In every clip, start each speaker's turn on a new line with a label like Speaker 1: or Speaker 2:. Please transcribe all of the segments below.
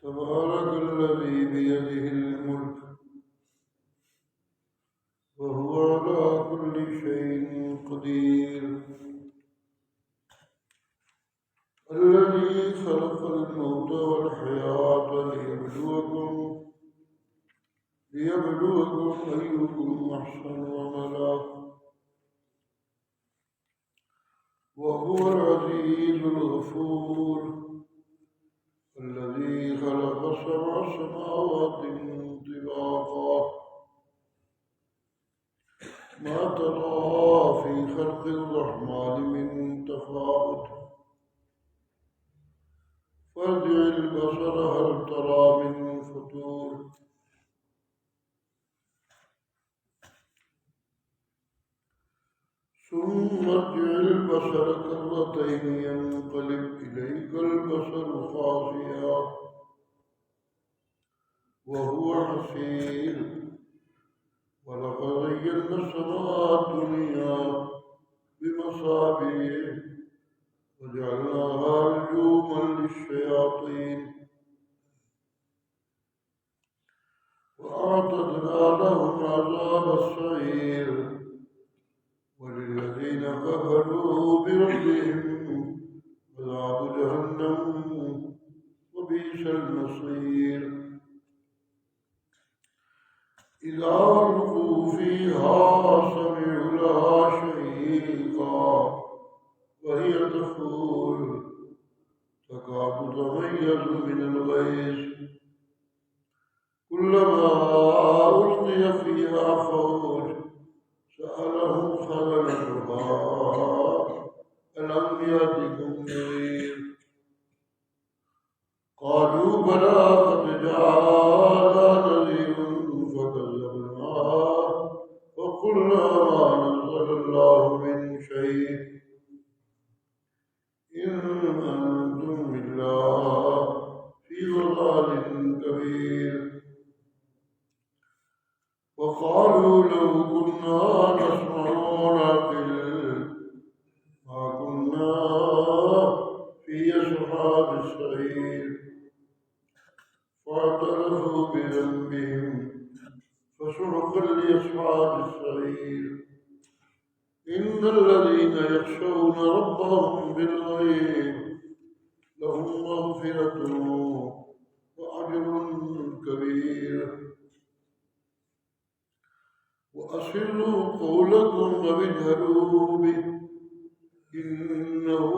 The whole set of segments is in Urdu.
Speaker 1: تبارك الذي بيده الملك وهو على كل شيء قدير الذي خلق الموت والحياة ليبلوكم أيكم أحسن عملا وهو العزيز الغفور الذي خلق 7 سماوات طباقا ما ترى في خلق الرحمن من تفاوت فارجع البصر هل ترى من فطور ثم ارجع البصر كرتين ينقلب إليك البصر خاسئا وهو حسير ولقد زينا السماء الدنيا بمصابيح وجعلناها رجوما للشياطين وأعتدنا لهم عذاب السعير وللذين كفروا بربهم عذاب جهنم وبئس المصير إذا ألقوا فيها سمعوا لها شهيقا وهي تفور تكاد تميز من الغيظ كلما ألقي فيها فوج سألهم خزنتها ألم يأتكم نذير قالوا بلى قد جاءنا نذير فكذبنا وقلنا ما نزل الله من شيء إن أنتم إلا في ضلال كبير وقالوا لو كنا نسمع ونعقل ما كنا في أصحاب السعير فاعترفوا بذنبهم فسحقا لأصحاب السعير إن الذين يخشون ربهم بالغيب لهم مغفرة وأجر كبير وأسروا قولكم واجهروا به إنه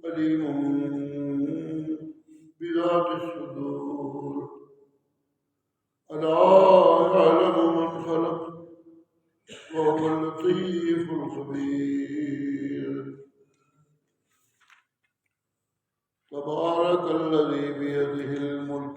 Speaker 1: عليم بذات الصدور ألا يعلم من خلق وهو اللطيف الخبير تبارك الذي بيده الملك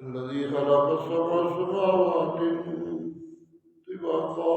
Speaker 1: الذي خلق 7 سماوات طباقا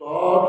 Speaker 1: 7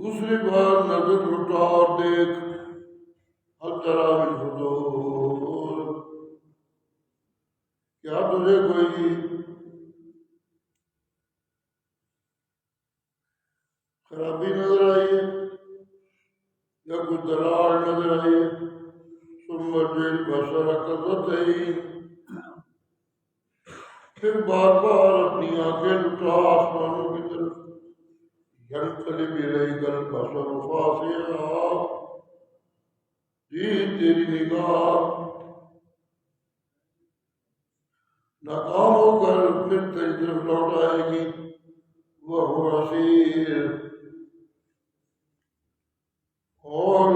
Speaker 1: دوسری بار نظر لٹا اور دیکھ ہل ترا من فطور، کیا تجھے کوئی خرابی نظر آئی ہے یا کوئی دراڑ نظر آئی ہے؟ ثم ارجع البصر کرتين، پھر بار بار اپنی آنکھیں لٹا آسمانوں کی طرف، ينقلب إليك البصر خاسئا، جی تیری نگاہ ناکام ہو کر پھر تیری طرف لوٹ آئے گی، وهو حسیر، اور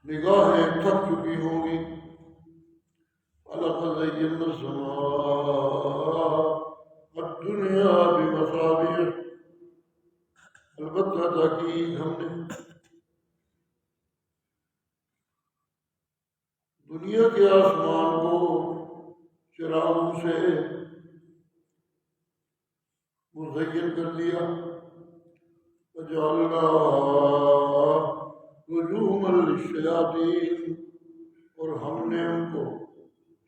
Speaker 1: نگاہیں تھک چکی ہوں گی۔ وَلَقَدْ زَيَّنَّا السَّمَاءَ الدُّنْيَا بِمَصَابِيحَ، البتہ تاکید ہم نے دنیا کے آسمان کو چراغوں سے مزین کر دیا، وَجَعَلْنَاهَا رُجُومًا لِلشَّيَاطِينِ، اور ہم نے ان کو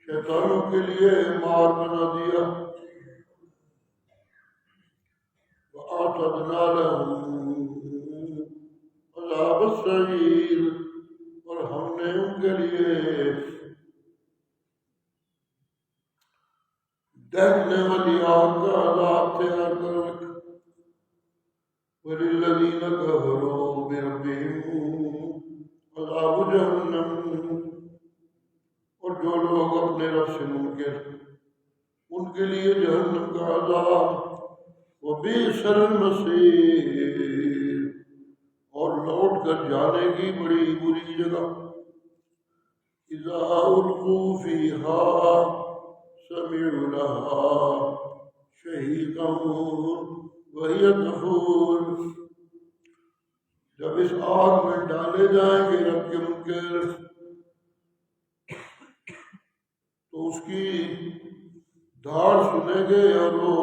Speaker 1: شیطانوں کے لیے مار بنا دیا، وَأَعْتَدْنَا لَهُمْ عَذَابَ السَّعِيرِ، اور ہم نے ان کے لیے دہنے والی آگ کا عذاب تیار کر رکھا۔ وَلِلَّذِينَ كَفَرُوا بِرَبِّهِمْ عَذَابُ جَهَنَّمَ، اور جو لوگ اپنے رب سے منکر ان کے لیے جہنم کا عذاب، وَبِئْسَ الْمَصِيرُ، اور لوٹ کر جانے کی بڑی بری جگہ۔ اِذَا أُلْقُوا فِيهَا سَمِعُوا لَهَا شَهِيقًا وَهِيَ تَفُورُ، جب اس آگ میں ڈالے جائیں گے رب کے منکر تو اس کی دھاڑ سنیں گے اور وہ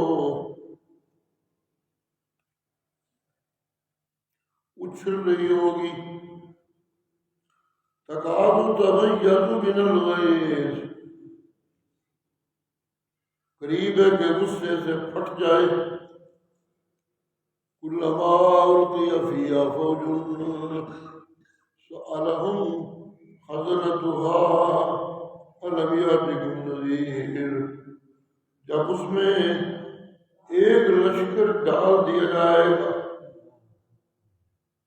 Speaker 1: اچھل رہی ہوگی۔ تکاد تمیز من الغیظ، قریب ہے کہ غصے سے پھٹ جائے۔ کلما القی فیہا فوج سألہم خزنتہا الم یأتکم نذیر، جب اس میں ایک لشکر ڈال دیا جائے گا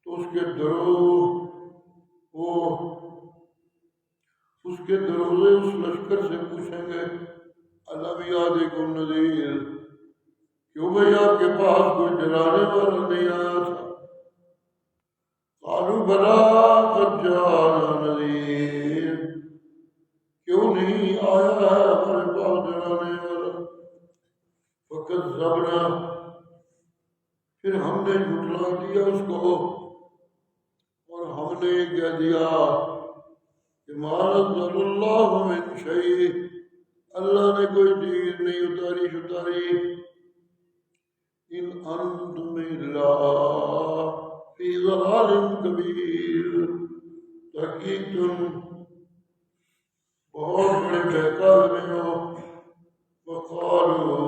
Speaker 1: تو اس کے دروازے اس لشکر سے پوچھیں گے الم یأتکم نذیر، کیوں بھئی آپ کے پاس کوئی ڈرانے والا نہیں آیا تھا؟ قالوا بلی قد جاءنا نذیر، کیوں نہیں آیا ہے ہمارے پاس ڈرانے والا؟ فکذبنا، پھر ہم نے جھٹلا دیا اس کو، اور ہم نے کہہ دیا کہ ما نزل اللہ من شیء، اللہ نے کوئی چیز نہیں اتاری شتاری، ان انتم الا فی ضلال کبیر، تحقیق تم بہت بڑے بہکال میں ہو۔ وقالوا،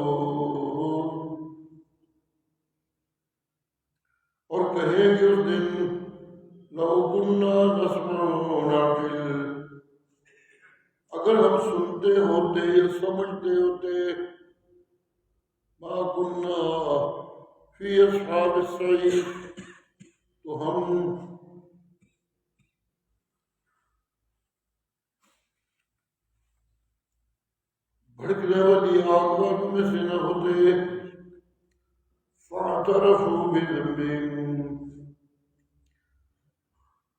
Speaker 1: اور کہیں گے اس دن لو کنا نسمع و نعقل، اگر ہم سنتے ہوتے یا سمجھتے ہوتے، ما کنا فی اصحاب السعیر، تو ہم بھڑکنے والی آگ والوں میں سے نہ ہوتے۔ فاعترفوا بذنبہم،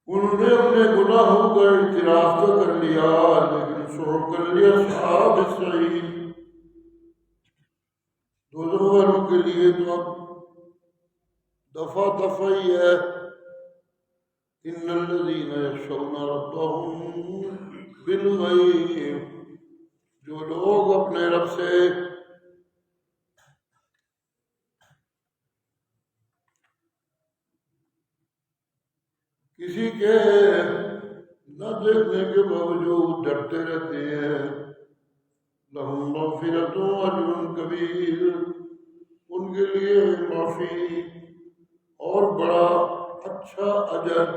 Speaker 1: انہوں نے اپنے گناہوں کا اعتراف تو کر لیا لیکن سحقا لاصحاب السعیر، دوزخ والوں کے لیے تو اب دفعہ ہی ہے۔ ان الذین یخشون ربهم بالغیب، جو لوگ اپنے رب سے کے نہ دیکھنے کے باوجود ڈرتے رہتے ہیں، لہم مغفرۃ و اجر کبیر، ان کے لیے معافی اور بڑا اچھا اجر۔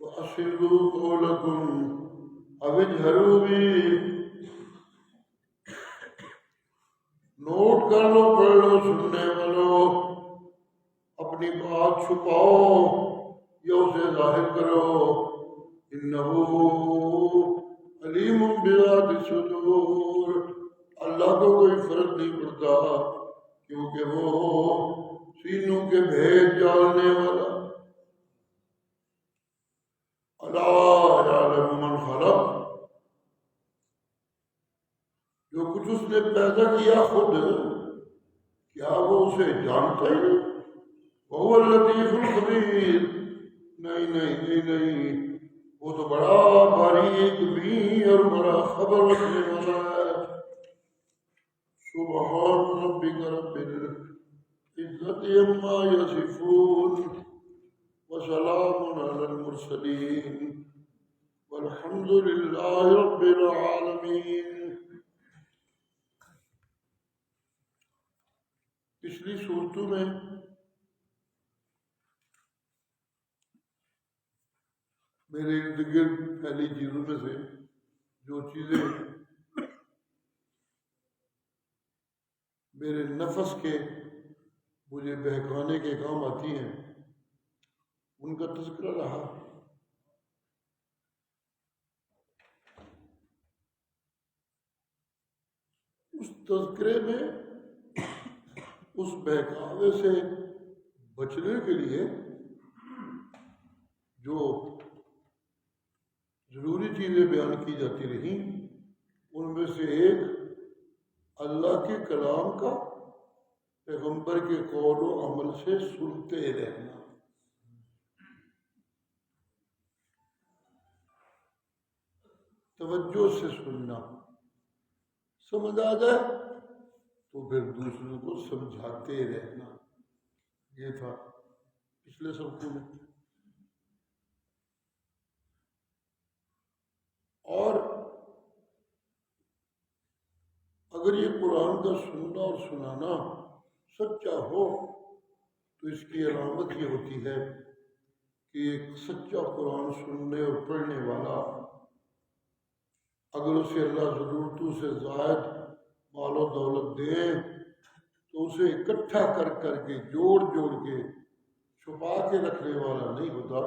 Speaker 1: وَأَسِرُّوا قَوْلَكُمْ أَوِ اجْهَرُوا بِهِ، نوٹ کر لو، پڑھ لو، سننے والوں، اپنی بات چھپاؤ یا اسے ظاہر کرو، انہو علیم بذات الصدور، اللہ کو کوئی فرق نہیں پڑتا کیونکہ وہ سینوں کے بھید جاننے والا۔ الا یعلم من خلق، جو کچھ اس نے پیدا کیا خود، کیا وہ اسے جانتا ہی نہیں؟ وہو اللطیف الخبیر، نہیں نہیں نہیں نہیں، وہ تو بڑا باریک بین اور بڑا خبر رکھنے والا ہے۔ سبحان ربک رب العزت عما یصفون وسلام علی المرسلین والحمد للہ رب العالمین۔ پچھلی صورتوں میں میرے ارد گرد پھیلی چیزوں میں سے جو چیزیں میرے نفس کے مجھے بہکانے کے کام آتی ہیں ان کا تذکرہ رہا۔ اس تذکرے میں اس بہکاوے سے بچنے کے لیے جو ضروری چیزیں بیان کی جاتی رہیں، ان میں سے ایک اللہ کے کلام کا پیغمبر کے قول و عمل سے سنتے رہنا۔ توجہ سے سننا، سمجھ آ جائے تو پھر دوسروں کو سمجھاتے رہنا، یہ تھا پچھلے سبقوں میں۔ اور اگر یہ قرآن کا سننا اور سنانا سچا ہو تو اس کی علامت یہ ہوتی ہے کہ ایک سچا قرآن سننے اور پڑھنے والا، اگر اسے اللہ ضرورتوں سے زائد مال و دولت دے تو اسے اکٹھا کر کر کے جوڑ جوڑ کے چھپا کے رکھنے والا نہیں ہوتا،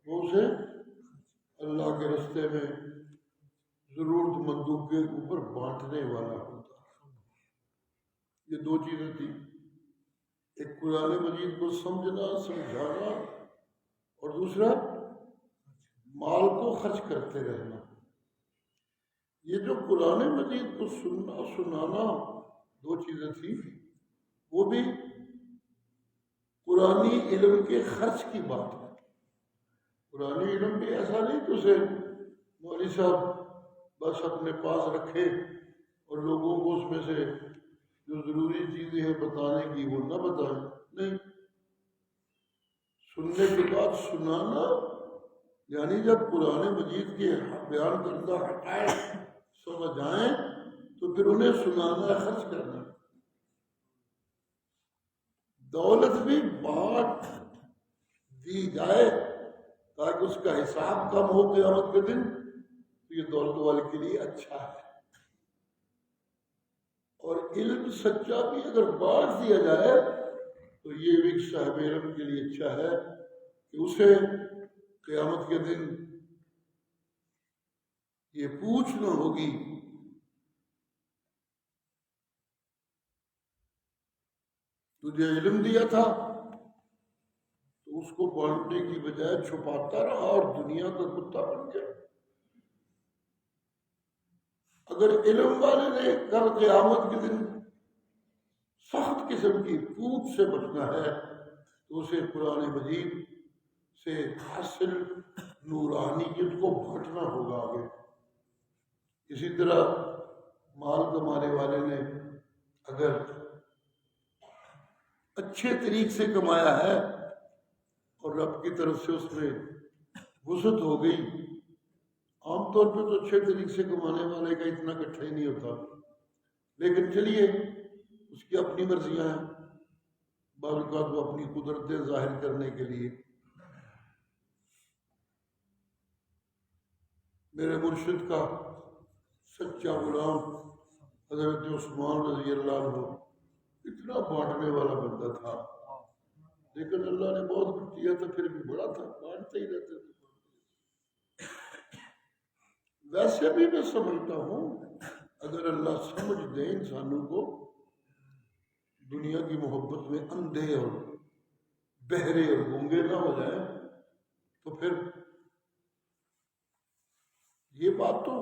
Speaker 1: وہ اسے اللہ کے راستے میں ضرورت مندوں کے اوپر بانٹنے والا ہوتا۔ یہ دو چیزیں تھیں، ایک قرآن مجید کو سمجھنا سمجھانا، اور دوسرا مال کو خرچ کرتے رہنا۔ یہ جو قرآن مجید کو سننا سنانا دو چیزیں تھیں، وہ بھی قرآنی علم کے خرچ کی بات ہے۔ قرآنی علم بھی ایسا نہیں کہ اسے مولوی صاحب بس اپنے پاس رکھے اور لوگوں کو اس میں سے جو ضروری چیزیں ہیں بتانے کی وہ نہ بتائیں، نہیں، سننے کے بعد سنانا، یعنی جب قرآن مجید کے بیان کردہ حقائق سمجھ آئیں تو پھر انہیں سنانا، خرچ کرنا۔ دولت بھی بانٹ دی جائے تاکہ اس کا حساب کم ہو قیامت کے دن، تو یہ دولت والے کے لیے اچھا ہے۔ اور علم سچا بھی اگر بانٹ دیا جائے تو یہ بھی صاحب علم کے لیے اچھا ہے کہ اسے قیامت کے دن یہ پوچھنا ہوگی تجھے علم دیا تھا تو اس کو بانٹنے کی بجائے چھپاتا رہا اور دنیا کا کتا بن گیا۔ اگر علم والے نے کل قیامت کے دن سخت قسم کی پوچھ سے بچنا ہے تو اسے قرآن مجید سے حاصل نورانیت کو بانٹنا ہوگا آگے۔ اسی طرح مال کمانے والے نے اگر اچھے طریق سے کمایا ہے اور رب کی طرف سے اس میں وسعت ہو گئی. عام طور پہ تو اچھے طریقے سے کمانے والے کا اتنا اکٹھا ہی نہیں ہوتا، لیکن چلیے اس کی اپنی مرضیاں ہیں. بعض اوقات وہ اپنی قدرتیں ظاہر کرنے کے لیے. میرے مرشد کا سچا غلام حضرت عثمان رضی اللہ عنہ اتنا بانٹنے والا بندہ تھا، لیکن اللہ نے بہت کچھ دیا تھا پھر بھی بڑا تھا، بانٹتے ہی رہتے تھے. ویسے بھی میں سمجھتا ہوں اگر اللہ سمجھ دے انسانوں کو، دنیا کی محبت میں اندھے اور بہرے اور گونگے نہ ہو جائیں، تو پھر یہ بات تو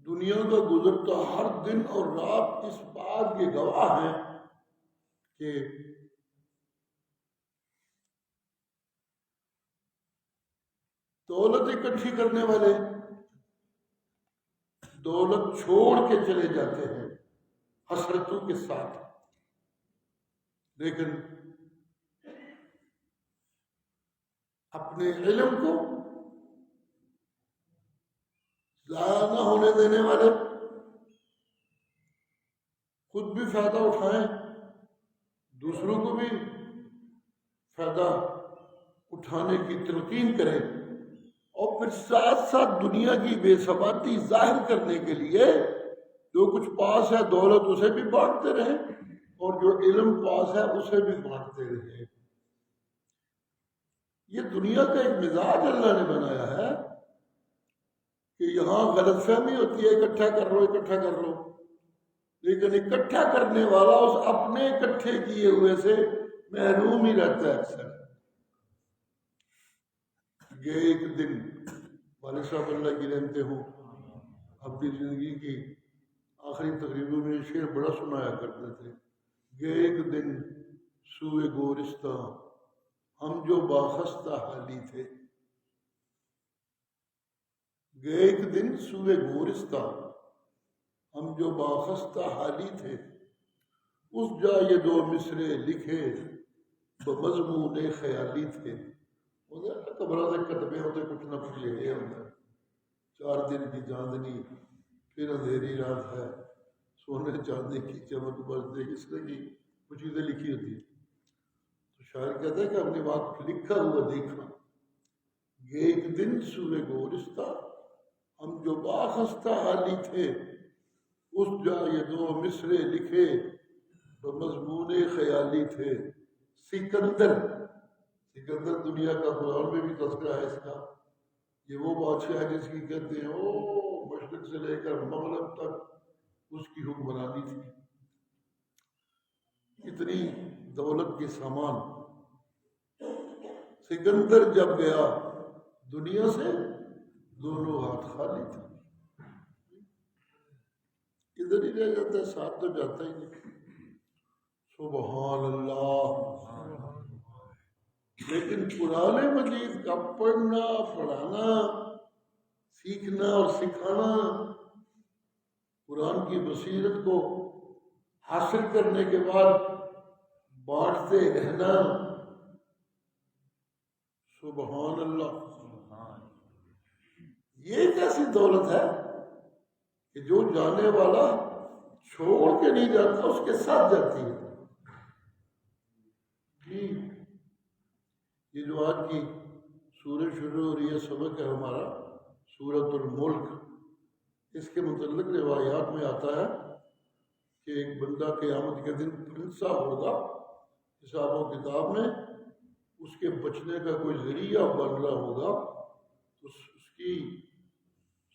Speaker 1: دنیا کا گزرتا ہر دن اور رات اس بات کے گواہ ہیں کہ دولت اکٹھی کرنے والے دولت چھوڑ کے چلے جاتے ہیں حسرتوں کے ساتھ، لیکن اپنے علم کو ضائع نہ ہونے دینے والے خود بھی فائدہ اٹھائیں، دوسروں کو بھی فائدہ اٹھانے کی تلقین کریں، اور پھر ساتھ ساتھ دنیا کی بے ثباتی ظاہر کرنے کے لیے جو کچھ پاس ہے دولت اسے بھی بانٹتے رہیں، اور جو علم پاس ہے اسے بھی بانٹتے رہیں. یہ دنیا کا ایک مزاج اللہ نے بنایا ہے کہ یہاں غلط فہمی ہوتی ہے اکٹھا کر لو اکٹھا کر لو، لیکن اکٹھا کرنے والا اس اپنے اکٹھے کیے ہوئے سے محروم ہی رہتا ہے. اکثر یہ ایک دن والد صاحب اللہ کی رحمتیں ہوں اپنی زندگی کی آخری تقریبوں میں یہ شعر بڑا سنایا کرتے تھے. یہ ایک دن سوئے گورستہ ہم جو باخستہ حالی تھے، گئے ایک دن سوئے گورستہ ہم جو باخستہ حالی تھے، اس جا یہ دو مصرے لکھے بمضمون خیالی تھے. قبروں سے کتبے ہوتے کچھ نہ کچھ لکھے ہوتے، 4 دن کی چاندنی پھر اندھیری رات ہے، سونے چاندی کی چمک بجتے، اس طرح کی کچھ چیزیں لکھی ہوتی ہیں. تو شاعر کہتا ہے کہ ہم نے بات لکھا ہوا دیکھا، یہ ایک دن سوئے گورستہ ہم جو باخستہ حالی تھے، اس جا یہ دو مصرے لکھے بمضمون خیالی تھے. سکندر دنیا کا قرآن میں بھی تذکرہ ہے اس کا. یہ وہ بادشاہ ہے جس کی کہتے ہیں او مشرق سے لے کر مغرب تک اس کی حکمرانی تھی. اتنی دولت کے سامان. سکندر جب گیا دنیا سے دونوں ہاتھ خالی تھے. ادھر ہی رہ جاتا ہے، ساتھ تو جاتا ہی نہیں. سبحان اللہ. لیکن قرآن مجید کا پڑھنا پڑھانا سیکھنا اور سکھانا، قرآن کی بصیرت کو حاصل کرنے کے بعد بانٹتے رہنا، سبحان اللہ. یہ ایک ایسی دولت ہے کہ جو جانے والا چھوڑ کے نہیں جاتا اس کے ساتھ جاتی ہے. جی یہ جو آج کی سورج شروع ہو رہی ہے، سبق ہے ہمارا سورۃ الملک. اس کے متعلق روایات میں آتا ہے کہ ایک بندہ قیامت کے دن پھنسا ہوگا حساب و کتاب میں، اس کے بچنے کا کوئی ذریعہ بن رہا ہوگا، تو اس کی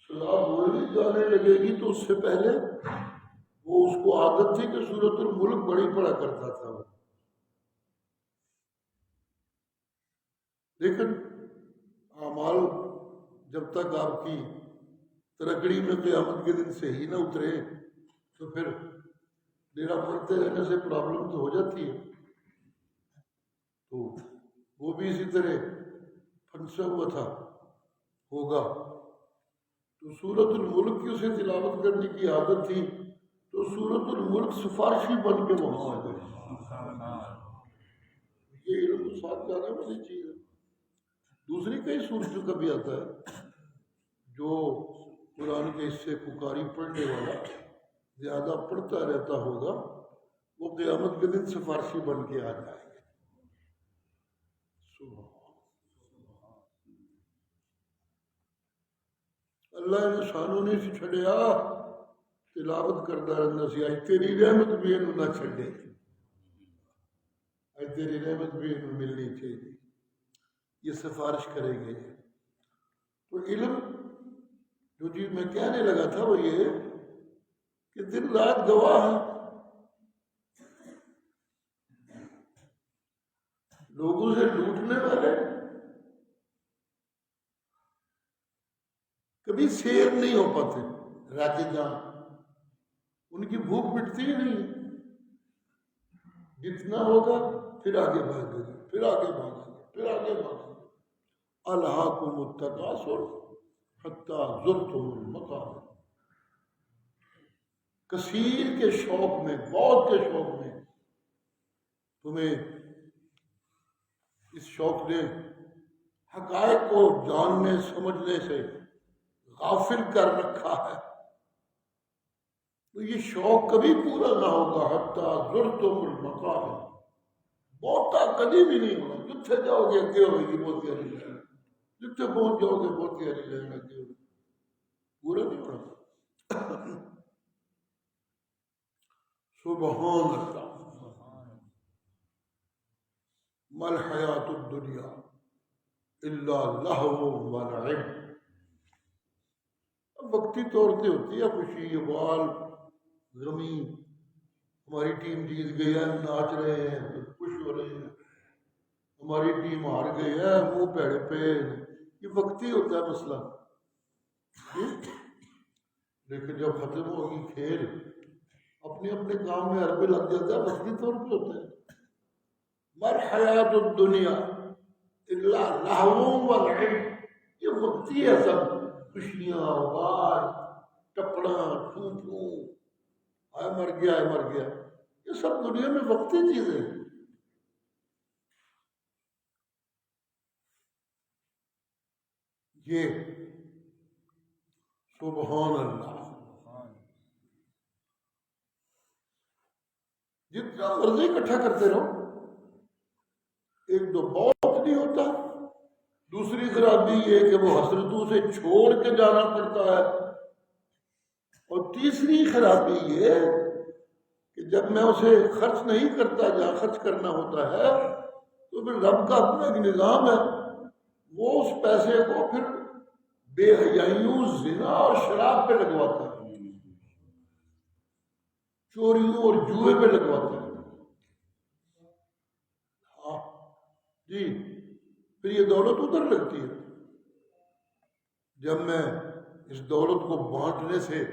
Speaker 1: سزا بولی جانے لگے گی. تو اس سے پہلے وہ اس کو عادت تھی کہ سورۃ الملک بڑی پڑھا کرتا تھا. لیکن اعمال جب تک آپ کی ترکڑی میں قیامت کے دن صحیح نہ اترے تو پھر ڈیرا پڑتے رہنے سے پرابلم تو ہو جاتی ہے. تو وہ بھی اسی طرح پھنسا ہوا تھا ہوگا. تو سورۃ الملک کی اسے تلاوت کرنے کی عادت تھی، تو سورۃ الملک سفارشی بن کے وہاں آ گئی. ساتھ جانے والی چیز ہے. دوسری کئی صورتوں کا بھی آتا ہے جو قرآن کے حصے پکاری پڑھنے والا زیادہ پڑھتا رہتا ہوگا وہ قیامت کے دن سفارشی بن کے آ جائیں گے. اللہ نے سانو نہیں سی چھڑیا تلاوت کرتا رہنا سی اج تیری رحمت بھی انہوں نہ چھڑے اج تیری رحمت بھی انہوں ملنی چاہیے. یہ سفارش کریں گے. تو علم جو چیز میں کہنے لگا تھا وہ یہ کہ دن رات گواہ ہے. لوگوں سے لوٹنے والے کبھی سیر نہیں ہو پاتے. راجے جان ان کی بھوک مٹتی ہی نہیں ہے. جتنا ہوگا پھر آگے بھاگے گا پھر آگے بھاگے گا پھر آگے بھاگے گا. الہاکم التکاثر حتی زرتم المقابر. کثیر کے شوق میں بہت کے شوق میں تمہیں اس شوق نے حقائق کو جاننے سمجھنے سے غافل کر رکھا ہے. تو یہ شوق کبھی پورا نہ ہوگا. حتی زرتم المقابر بہتا کبھی بھی نہیں ہوگا. جتھے جاؤ گے اگے ہوئے گی بہت پیاری لہر. جتھے پہنچ جاؤ گے بہت پیاری لہر اگے ہوگی. پورا نہیں ہونا. سبحان اللہ. مل حیات الدنیا الا لہو و لعب. وقتی طور پہ ہوتی ہے خوشی وال غمی. ہماری ٹیم جیت گئی ہے ناچ رہے ہیں خوش ہو رہے ہیں. ہماری ٹیم ہار گئی ہے منہ پیڑے پہ. یہ وقتی ہوتا ہے مسئلہ. لیکن جب ختم ہوگی کھیل اپنے اپنے کام میں عربے لگ جاتا ہے. وقتی طور پہ ہوتا ہے. مر حیات الدنیا الا لہو و لعب. یہ وقتی ہے سب. خوشیاں بار ٹپڑا ٹھو ٹھو آئے مر گیا آئے مر گیا یہ سب دنیا میں وقتی چیزیں. یہ سبحان اللہ. جتنا مرضی اکٹھا کرتے رہو ایک دو بہت نہیں ہوتا. دوسری خرابی یہ کہ وہ حسرتوں سے چھوڑ کے جانا پڑتا ہے. اور تیسری خرابی یہ کہ جب میں اسے خرچ نہیں کرتا جہاں خرچ کرنا ہوتا ہے تو پھر رب کا اپنا ایک نظام ہے. وہ اس پیسے کو پھر بے حیائیوں زنا اور شراب پہ لگواتا ہے. چوریوں اور جوئے پہ لگواتا ہے. ہاں جی. پھر یہ دولت ادھر لگتی ہے. جب میں اس دولت کو بانٹنے سے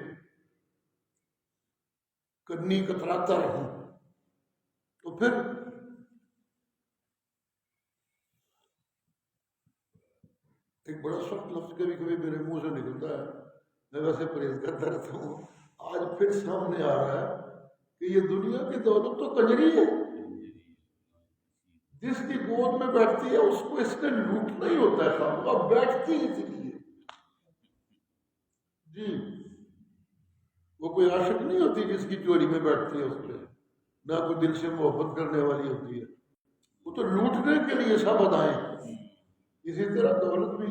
Speaker 1: کنی کتراتا رہوں تو پھر ایک بڑا سخت لفظ کبھی کبھی میرے منہ سے نکلتا ہے. میں ویسے پرہیز کرتا رہتا ہوں. آج پھر سامنے آ رہا ہے کہ یہ دنیا کی دولت تو کنجری ہے. جس کی گود میں بیٹھتی ہے اس کو اس نے لوٹنا ہی ہوتا ہے. صاحب اب بیٹھتی ہی اسی لیے جی. وہ کوئی عاشق نہیں ہوتی جس کی چوری میں بیٹھتی ہے. اس پہ نہ کوئی دل سے محبت کرنے والی ہوتی ہے. وہ تو لوٹنے کے لیے سب ادائیں. اسی طرح دولت بھی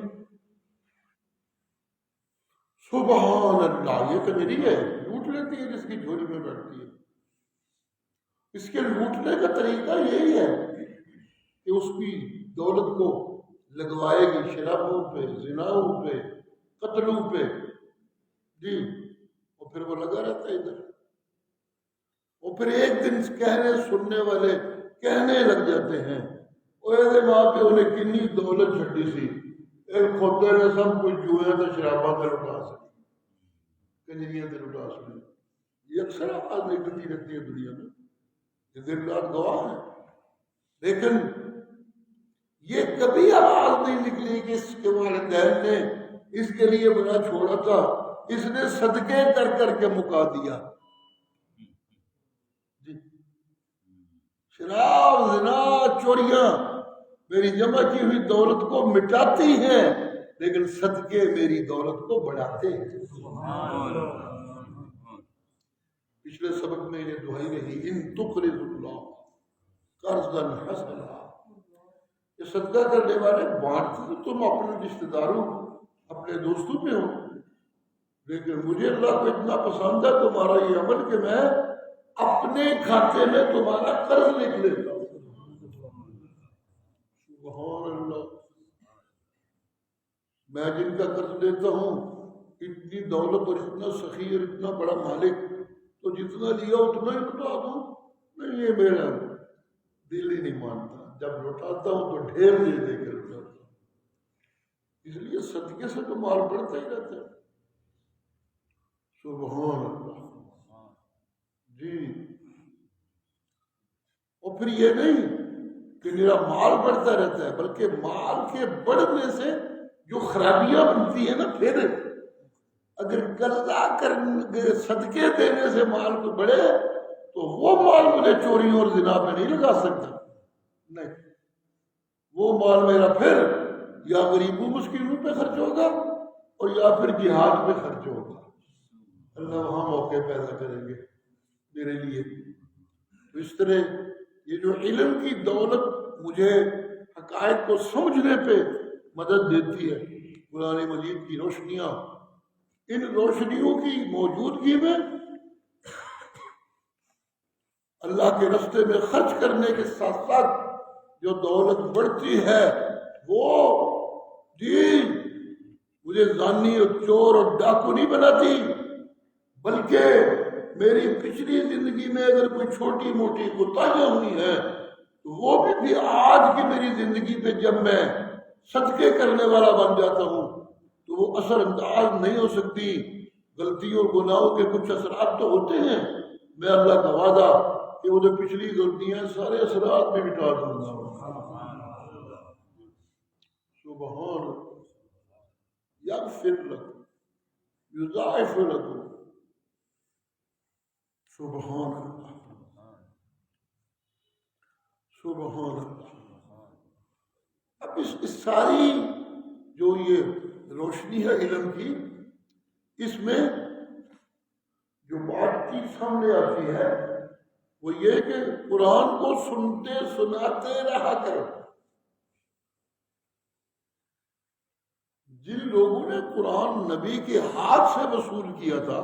Speaker 1: سبحان اللہ یہ کنجری ہے. لوٹ لیتی ہے جس کی چوری میں بیٹھتی ہے. اس کے لوٹنے کا طریقہ یہی ہے کہ اس کی دولت کو لگوائے گی شرابوں پہ زناؤں پہ قتلوں پہ جی. اور پھر وہ لگا رہتا ہے ادھر. اور پھر ایک دن کہنے سننے والے کہنے لگ جاتے ہیں وہ ماں پیو نے کنی دولت چھٹی سی ایک خودے نے سب کچھ جوئے تو شرابہ سے لٹا سکتی کنجریاں سے لٹا سکتی. یہ اکثر آواز نکلتی رہتی ہے دنیا میں. یہ دن رات گواہ ہے. لیکن یہ کبھی آواز نہیں نکلی کہ اس کے والدین نے اس کے لیے بڑا چھوڑا تھا اس نے صدقے کر کر کے مکا دیا. جی. شراب زنا چوریاں میری جمع کی ہوئی دولت کو مٹاتی ہیں، لیکن صدقے میری دولت کو بڑھاتے ہیں۔ پچھلے سبق میں یہ دعائی رہی، ان تقرض اللہ قرضا حسنا، یہ صدقہ کرنے والے بانٹتے تو تم اپنے رشتہ داروں اپنے دوستوں پہ ہو، لیکن مجھے اللہ کو اتنا پسند ہے تمہارا یہ عمل کہ میں اپنے کھاتے میں تمہارا قرض لکھ لیتا ہوں۔ سبحان اللہ، میں جن کا قرض لیتا ہوں، اتنی دولت اور اتنا سخی اور اتنا بڑا مالک، تو جتنا لیا اتنا ہی لوٹا دوں؟ نہیں، یہ میرا دل ہی نہیں مانتا، جب لوٹاتا ہوں تو ڈھیر دے دے کر لوٹاتا ہوں۔ اس لیے صدقے سے تو مال بڑھتا ہی رہتا ہے۔ سبحان اللہ جی۔ اور پھر یہ نہیں کہ میرا مال بڑھتا رہتا ہے، بلکہ مال کے بڑھنے سے جو خرابیاں بنتی ہیں نا، پھر اگر قرضہ کر صدقے دینے سے مال کو بڑھے تو وہ مال مجھے چوریوں اور زنا پہ نہیں لگا سکتا، نہیں، وہ مال میرا پھر یا غریبوں مسکینوں پہ خرچ ہوگا اور یا پھر جہاد پہ خرچ ہوگا۔ اللہ وہاں موقع پیدا کریں گے میرے لیے۔ تو اس طرح یہ جو علم کی دولت مجھے حقائق کو سمجھنے پہ مدد دیتی ہے، قرآن مجید کی روشنیاں، ان روشنیوں کی موجودگی میں اللہ کے راستے میں خرچ کرنے کے ساتھ ساتھ جو دولت بڑھتی ہے وہ جی مجھے زانی اور چور اور ڈاکو نہیں بناتی، بلکہ میری پچھلی زندگی میں اگر کوئی چھوٹی موٹی کوتاہیاں ہوئی ہیں تو وہ بھی آج کی میری زندگی پہ جب میں صدقے کرنے والا بن جاتا ہوں تو وہ اثر انداز نہیں ہو سکتی۔ غلطیوں اور گناہوں کے کچھ اثرات تو ہوتے ہیں، میں اللہ کا وعدہ کہ وہ جو پچھلی غلطیاں سارے اثرات میں مٹا دوں گا۔ سبحان یغفر لکم یضاعف لکم۔ سبحان اللہ سبحان اللہ۔ اب اس ساری جو یہ روشنی ہے علم کی، اس میں جو بات چیز سامنے آتی ہے وہ یہ کہ قرآن کو سنتے سناتے رہا کرو۔ جن لوگوں نے قرآن نبی کے ہاتھ سے وصول کیا تھا،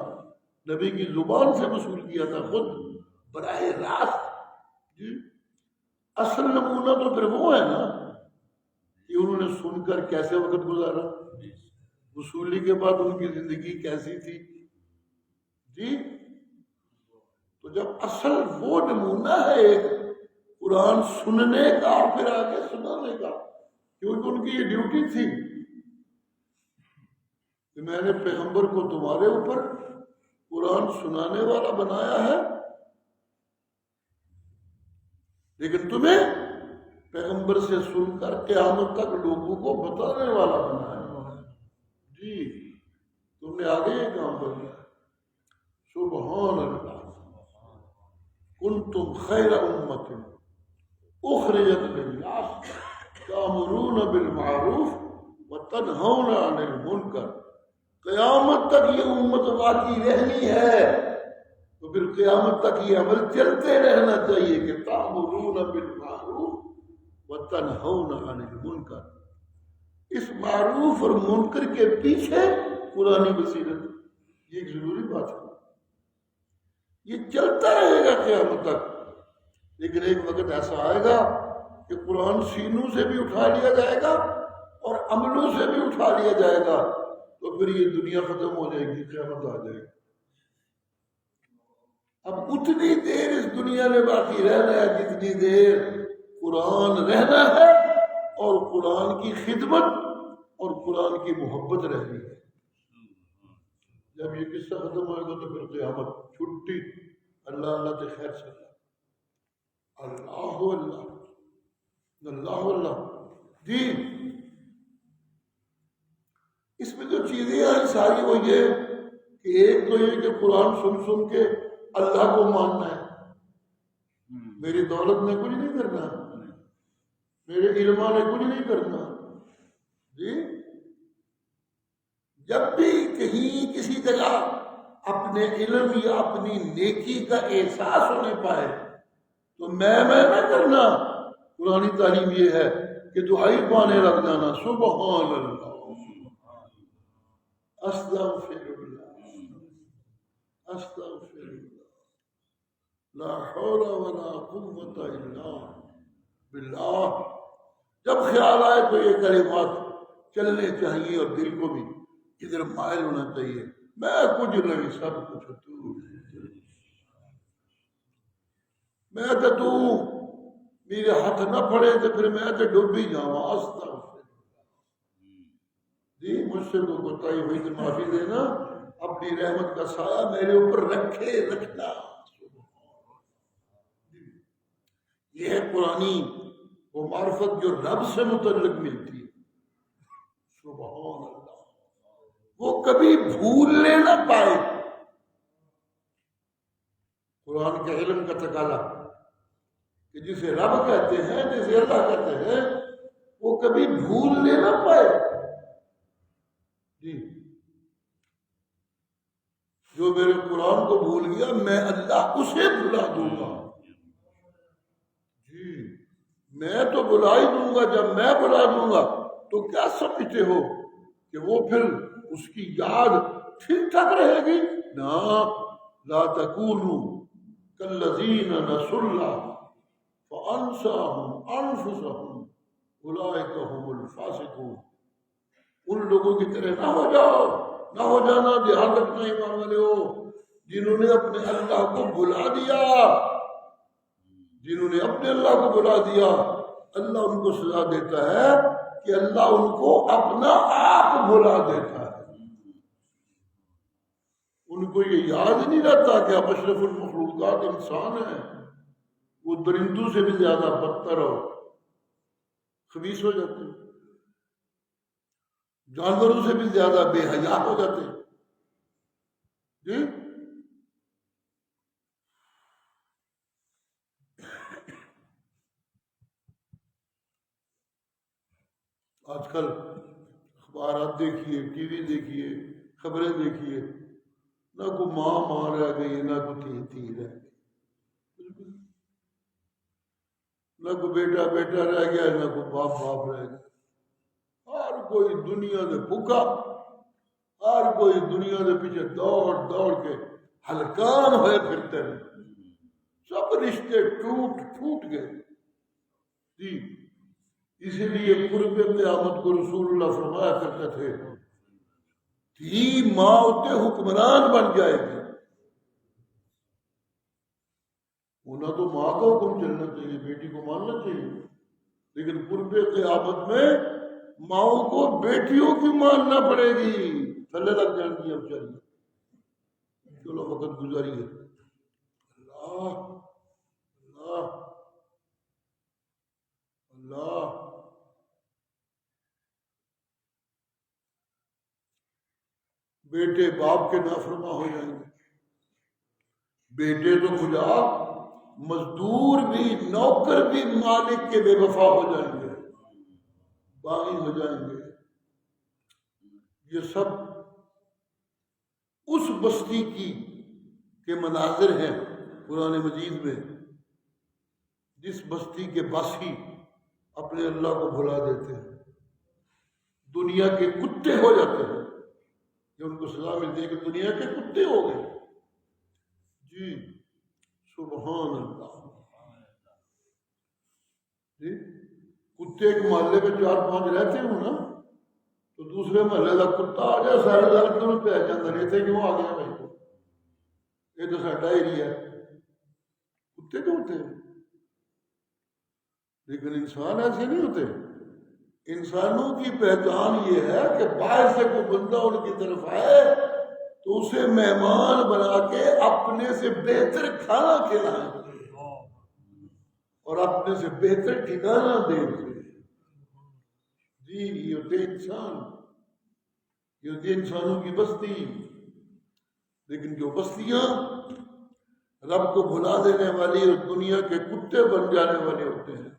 Speaker 1: نبی کی زبان سے وصول کیا تھا، خود براہ راست، جی اصل نمونہ تو پھر وہ ہے نا کہ انہوں نے سن کر کیسے وقت گزارا، وصولی کے بعد ان کی زندگی کیسی تھی، جی تو جب اصل وہ نمونہ ہے ایک قرآن سننے کا اور پھر آگے سنانے کا، کیونکہ ان کی یہ ڈیوٹی تھی کہ میں نے پیغمبر کو تمہارے اوپر قرآن سنانے والا بنایا ہے، لیکن تمہیں پیغمبر سے سن کر قیامت تک لوگوں کو بتانے والا بنایا ہے۔ جی تم نے آگے یہ کام کر لیا۔ سبحان اللہ۔ کنتم خیر امت اخرجت للناس تأمرون بالمعروف وتنہون عن المنکر۔ قیامت تک یہ امت باقی رہنی ہے تو پھر قیامت تک یہ عمل چلتے رہنا چاہیے کہ تأمرون بالمعروف وتنہون عن المنکر۔ اس معروف اور منکر کے پیچھے قرآنی بصیرت، یہ ایک ضروری بات ہے، یہ چلتا رہے گا قیامت تک۔ لیکن ایک وقت ایسا آئے گا کہ قرآن سینوں سے بھی اٹھا لیا جائے گا اور عملوں سے بھی اٹھا لیا جائے گا، تو پھر یہ دنیا ختم ہو جائے گی، قیامت آ جائے گی۔ اب اتنی دیر اس دنیا میں باقی رہنا ہے جتنی دیر قرآن رہنا ہے اور قرآن کی خدمت اور قرآن کی محبت رہنی ہے۔ جب یہ قصہ ختم ہوئے گا تو پھر قیامت، چھٹی، اللہ اللہ تے خیر سے اللہ اللہ اللہ اللہ۔ جی اس میں جو چیزیں آئی ساری وہ یہ کہ ایک تو یہ کہ قرآن سن سن کے اللہ کو ماننا ہے، میری دولت میں کچھ نہیں کرنا، میرے علماء نے کچھ نہیں کرنا جی۔ جب بھی کہیں کسی جگہ اپنے علم یا اپنی نیکی کا احساس ہونے پائے تو میں نہ کرنا۔ قرآنی تعلیم یہ ہے کہ دعائی پانے لگ جانا، سبحان اللہ، استغفر اللہ، استغفر اللہ، لا حول ولا قوت الا باللہ۔ جب خیال آئے تو یہ کلمات چلنے چاہیے اور دل کو بھی ادھر مائل ہونا چاہیے، میں کچھ نہیں، سب کچھ تو، میں تو میرے ہاتھ نہ پڑے تو پھر میں تو ڈوب ہی جاؤں۔ استغفر جی، مجھ سے کوئی کوتاہی ہوئی تو معافی دینا، اپنی رحمت کا سایہ میرے اوپر رکھنا۔ یہ ہے قرآنی وہ معرفت جو رب سے متعلق ملتی ہے، سبحان اللہ، وہ کبھی بھولنے نہ پائے۔ قرآن کے علم کا تقاضا کہ جسے رب کہتے ہیں، جسے اللہ کہتے ہیں، وہ کبھی بھولنے نہ پائے جی۔ جو میرے قرآن کو بھول گیا میں اللہ اسے بھلا دوں گا جی۔ میں تو بلا ہی دوں گا، جب میں بلا دوں گا تو کیا سمجھتے ہو کہ وہ پھر اس کی یاد ٹھیک ٹھاک رہے گی؟ نا، لا تکونوا کالذین نسوا اللہ فانساهم انفسهم اولئک هم الفاسقون۔ ان لوگوں کی طرح نہ ہو جاؤ، نہ ہو جانا، دھیان رکھنا ایمان والے ہو، جنہوں نے اپنے اللہ کو بھلا دیا، جنہوں نے اپنے اللہ کو بھلا دیا، اللہ ان کو سزا دیتا ہے کہ اللہ ان کو اپنا آپ بھلا دیتا ہے۔ ان کو یہ یاد نہیں رہتا کہ آپ اشرف المخلوقات انسان ہیں، وہ درندوں سے بھی زیادہ بدتر اور خبیث ہو جاتے ہیں، جانوروں سے بھی زیادہ بے حیا ہو جاتے ہیں جی۔ آج کل اخبارات دیکھیے، ٹی وی دیکھیے، خبریں دیکھیے، نہ کوئی ماں رہ گئی، نہ کوئی تھی رہ گئی، نہ کوئی بیٹا رہ گیا، نہ کوئی باپ رہ گیا۔ ہر کوئی دنیا سے بھوکا، ہر کوئی دنیا کے پیچھے دوڑ کے ہلکان ہوئے پھرتے ہیں، سب رشتے ٹوٹ گئے جی۔ اسی لیے قرب قیامت کو رسول اللہ فرمایا کرتے تھے، ماں ہوتے حکمران بن جائے گی۔ ہونا تو ماں کا حکم چلنا چاہیے، بیٹی کو ماننا چاہیے، لیکن قرب قیامت میں ماؤں کو بیٹیوں کی ماننا پڑے گی، تھلے لگ جائیں گی اب چلیے۔ چلو وقت گزاری ہے۔ اللہ اللہ اللہ، بیٹے باپ کے نافرما ہو جائیں گے، بیٹے تو خدا، مزدور بھی، نوکر بھی مالک کے بے وفا ہو جائیں گے، باغی ہو جائیں گے۔ یہ سب اس بستی کی کے مناظر ہیں قرآن مجید میں، جس بستی کے باسی اپنے اللہ کو بھلا دیتے ہیں، دنیا کے کتے ہو جاتے ہیں، کہ ان کو سزا ملتی ہے کہ دنیا کے کتے ہو گئے جی۔ سبحان اللہ جی۔ کتے ایک محلے میں 4-5 رہتے ہوں نا، تو دوسرے محلے کا کتا آ جائے سارے لال کیوں پہ جاتا، رہتے کیوں آ گیا بھائی، یہ تو ساڈا ایریا ہے، کتے تو ہوتے ہیں، لیکن انسان ایسے نہیں ہوتے۔ انسانوں کی پہچان یہ ہے کہ باہر سے کوئی بندہ ان کی طرف آئے تو اسے مہمان بنا کے اپنے سے بہتر کھانا کھلائیں اور اپنے سے بہتر ٹھکانہ دیں جی۔ یہ ہوتے انسان، یہ ہوتی انسانوں کی بستی۔ لیکن جو بستیاں رب کو بھلا دینے والی اور دنیا کے کتے بن جانے والے ہوتے ہیں،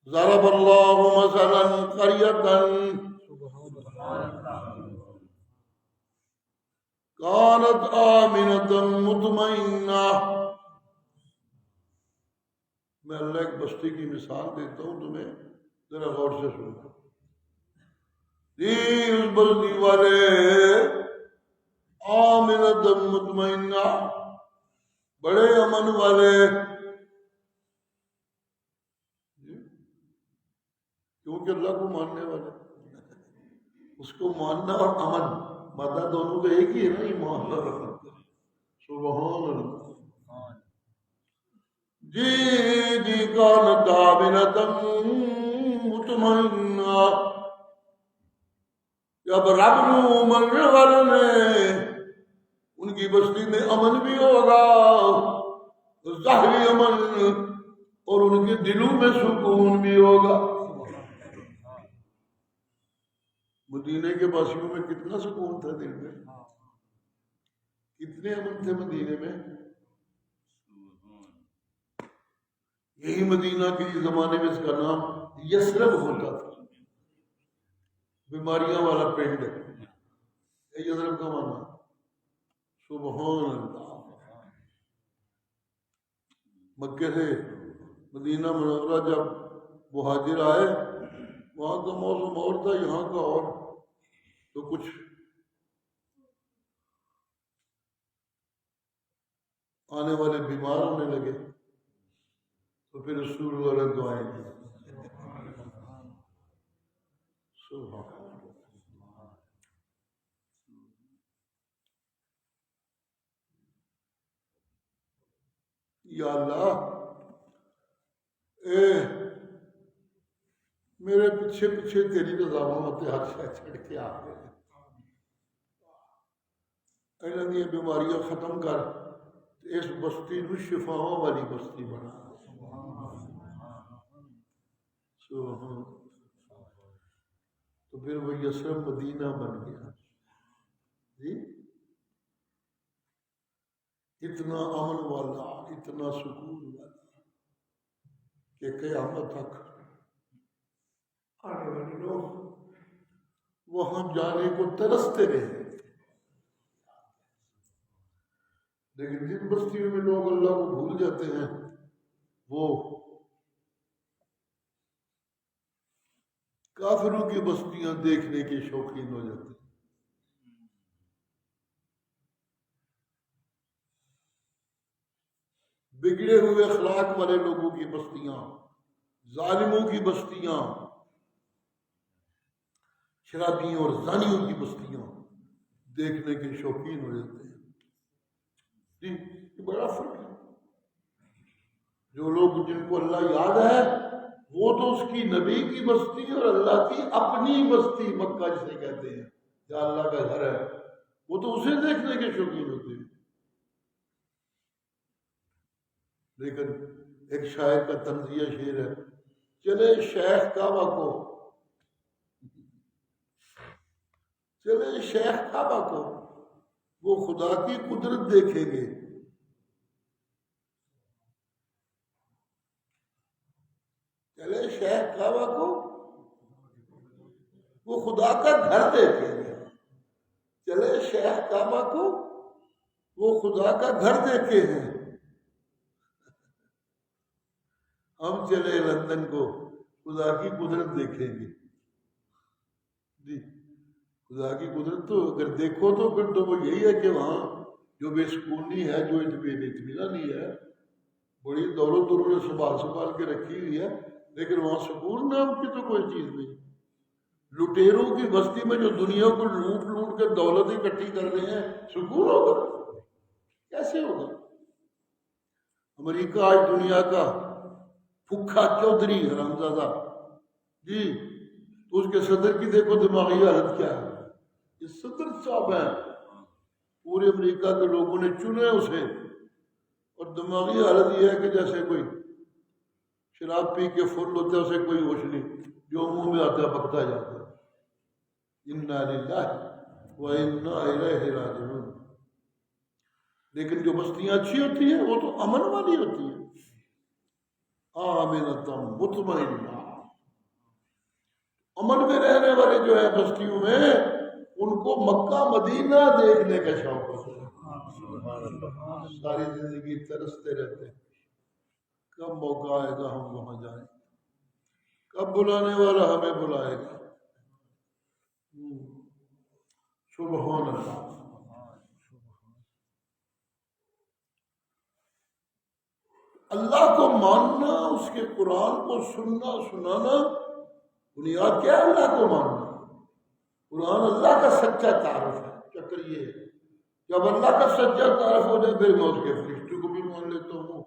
Speaker 1: ضرب اللہ مثلا قریۃ کانت آمنۃ مطمئنہ. میں اللہ ایک بستی کی مثال دیتا ہوں تمہیں، ذرا غور سے سننا. جی اس بستی والے آمنۃ مطمئنہ، بڑے امن والے. کیونکہ اللہ کو ماننے والے، اس کو ماننا اور امن مادہ دونوں کا ایک ہی ہے نا، ایمان اور رحمت. سبحان اللہ. جی کانت آمنۃ مطمئنہ. جب رب نو مننے والے نے ان کی بستی میں امن بھی ہوگا، ظاہری امن، اور ان کے دلوں میں سکون بھی ہوگا. مدینے کے باسیوں میں کتنا سکون تھا دل میں، کتنے امن تھے مدینے میں. یہی مدینہ کے زمانے میں اس کا نام یثرب ہوتا تھا، بیماریاں والا پنڈ. یثرب کا معنی سبحان اللہ. مکے سے مدینہ منورہ جب مہاجر آئے، وہاں کا موسم اور تھا، یہاں کا اور. تو کچھ آنے والے بیمار ہونے لگے، تو پھر رسول اللہ نے دعائیں کی. سبحان اللہ. یا اللہ، اے میرے پیچھے پیچھے تیری رضامت ہر شے چھڑ کے آ گئے، انہاں دی بیماریاں ختم کر، اس بستی نو شفاؤں والی بستی بنا. سبحان. تو پھر وہ یثرب مدینہ بن گیا. جی اتنا امن والا، اتنا سکون والا کہ قیامت تک آنے والے لوگ وہاں جانے کو ترستے رہے. لیکن جن بستیوں میں لوگ اللہ کو بھول جاتے ہیں، وہ کافروں کی بستیاں دیکھنے کے شوقین ہو جاتے ہیں. بگڑے ہوئے اخلاق والے لوگوں کی بستیاں، ظالموں کی بستیاں، شرابیوں اور زانیوں کی بستیاں دیکھنے کے شوقین ہو جاتے ہیں. جی یہ بڑا فرق ہے. جو لوگ جن کو اللہ یاد ہے وہ تو اس کی نبی کی بستی اور اللہ کی اپنی بستی مکہ جسے کہتے ہیں، جہاں اللہ کا گھر ہے، وہ تو اسے دیکھنے کے شوقین ہوتے ہیں. لیکن ایک شاعر کا طنزیہ شعر ہے، چلے شیخ کعبہ کو، چلے شیخ کعبہ کو، وہ خدا کی قدرت دیکھیں گے. چلے شیخ کعبہ کو، وہ خدا کا گھر دیکھیں گے. چلے شیخ کعبہ کو، وہ خدا کا گھر دیکھے ہیں. ہم چلے لندن کو، خدا کی قدرت دیکھیں گے. جی خدا کی قدرت تو اگر دیکھو تو پھر تو وہ یہی ہے کہ وہاں جو بے سکونی ہے، جو اطمینانی ہے، بڑی دولت انہوں نے سنبھال کے رکھی ہوئی ہے، لیکن وہاں سکون نام کی تو کوئی چیز نہیں. لٹیروں کی بستی میں جو دنیا کو لوٹ لوٹ کے دولت اکٹھی کر رہے ہیں، سکون ہوگا؟ کیسے ہوگا؟ امریکہ آج دنیا کا پھکا چودھری حرامزادہ، جی اس کے صدر کی دیکھو دماغی حالت کیا ہے. یہ صدر صاحب ہیں، پورے امریکہ کے لوگوں نے چنے اسے، اور دماغی حالت یہ ہے کہ جیسے کوئی شراب پی کے فل ہوتا ہے، اسے کوئی ہوش نہیں، جو منہ میں آتا ہے بکتا جاتا ہے. انا للہ و انا الیہ راجعون. لیکن جو بستیاں اچھی ہوتی ہیں وہ تو امن والی ہوتی ہیں. آمنۃ مطمئنہ. امن میں رہنے والے جو ہے بستیوں میں، ان کو مکہ مدینہ دیکھنے کا شوق ہوتا ہے، ساری زندگی ترستے رہتے ہیں کب موقع آئے گا ہم وہاں جائیں، کب بلانے والا ہمیں بلائے گا۔ سبحان اللہ۔ اللہ کو ماننا، اس کے قرآن کو سننا سنانا، بنیاد کیا ہے اللہ کو ماننا؟ قرآن اللہ کا سچا تعارف ہے۔ چکر یہ ہے جب اللہ کا سچا تعارف ہو جائے پھر میں اس کے فرشتوں کو بھی مان لیتا ہوں،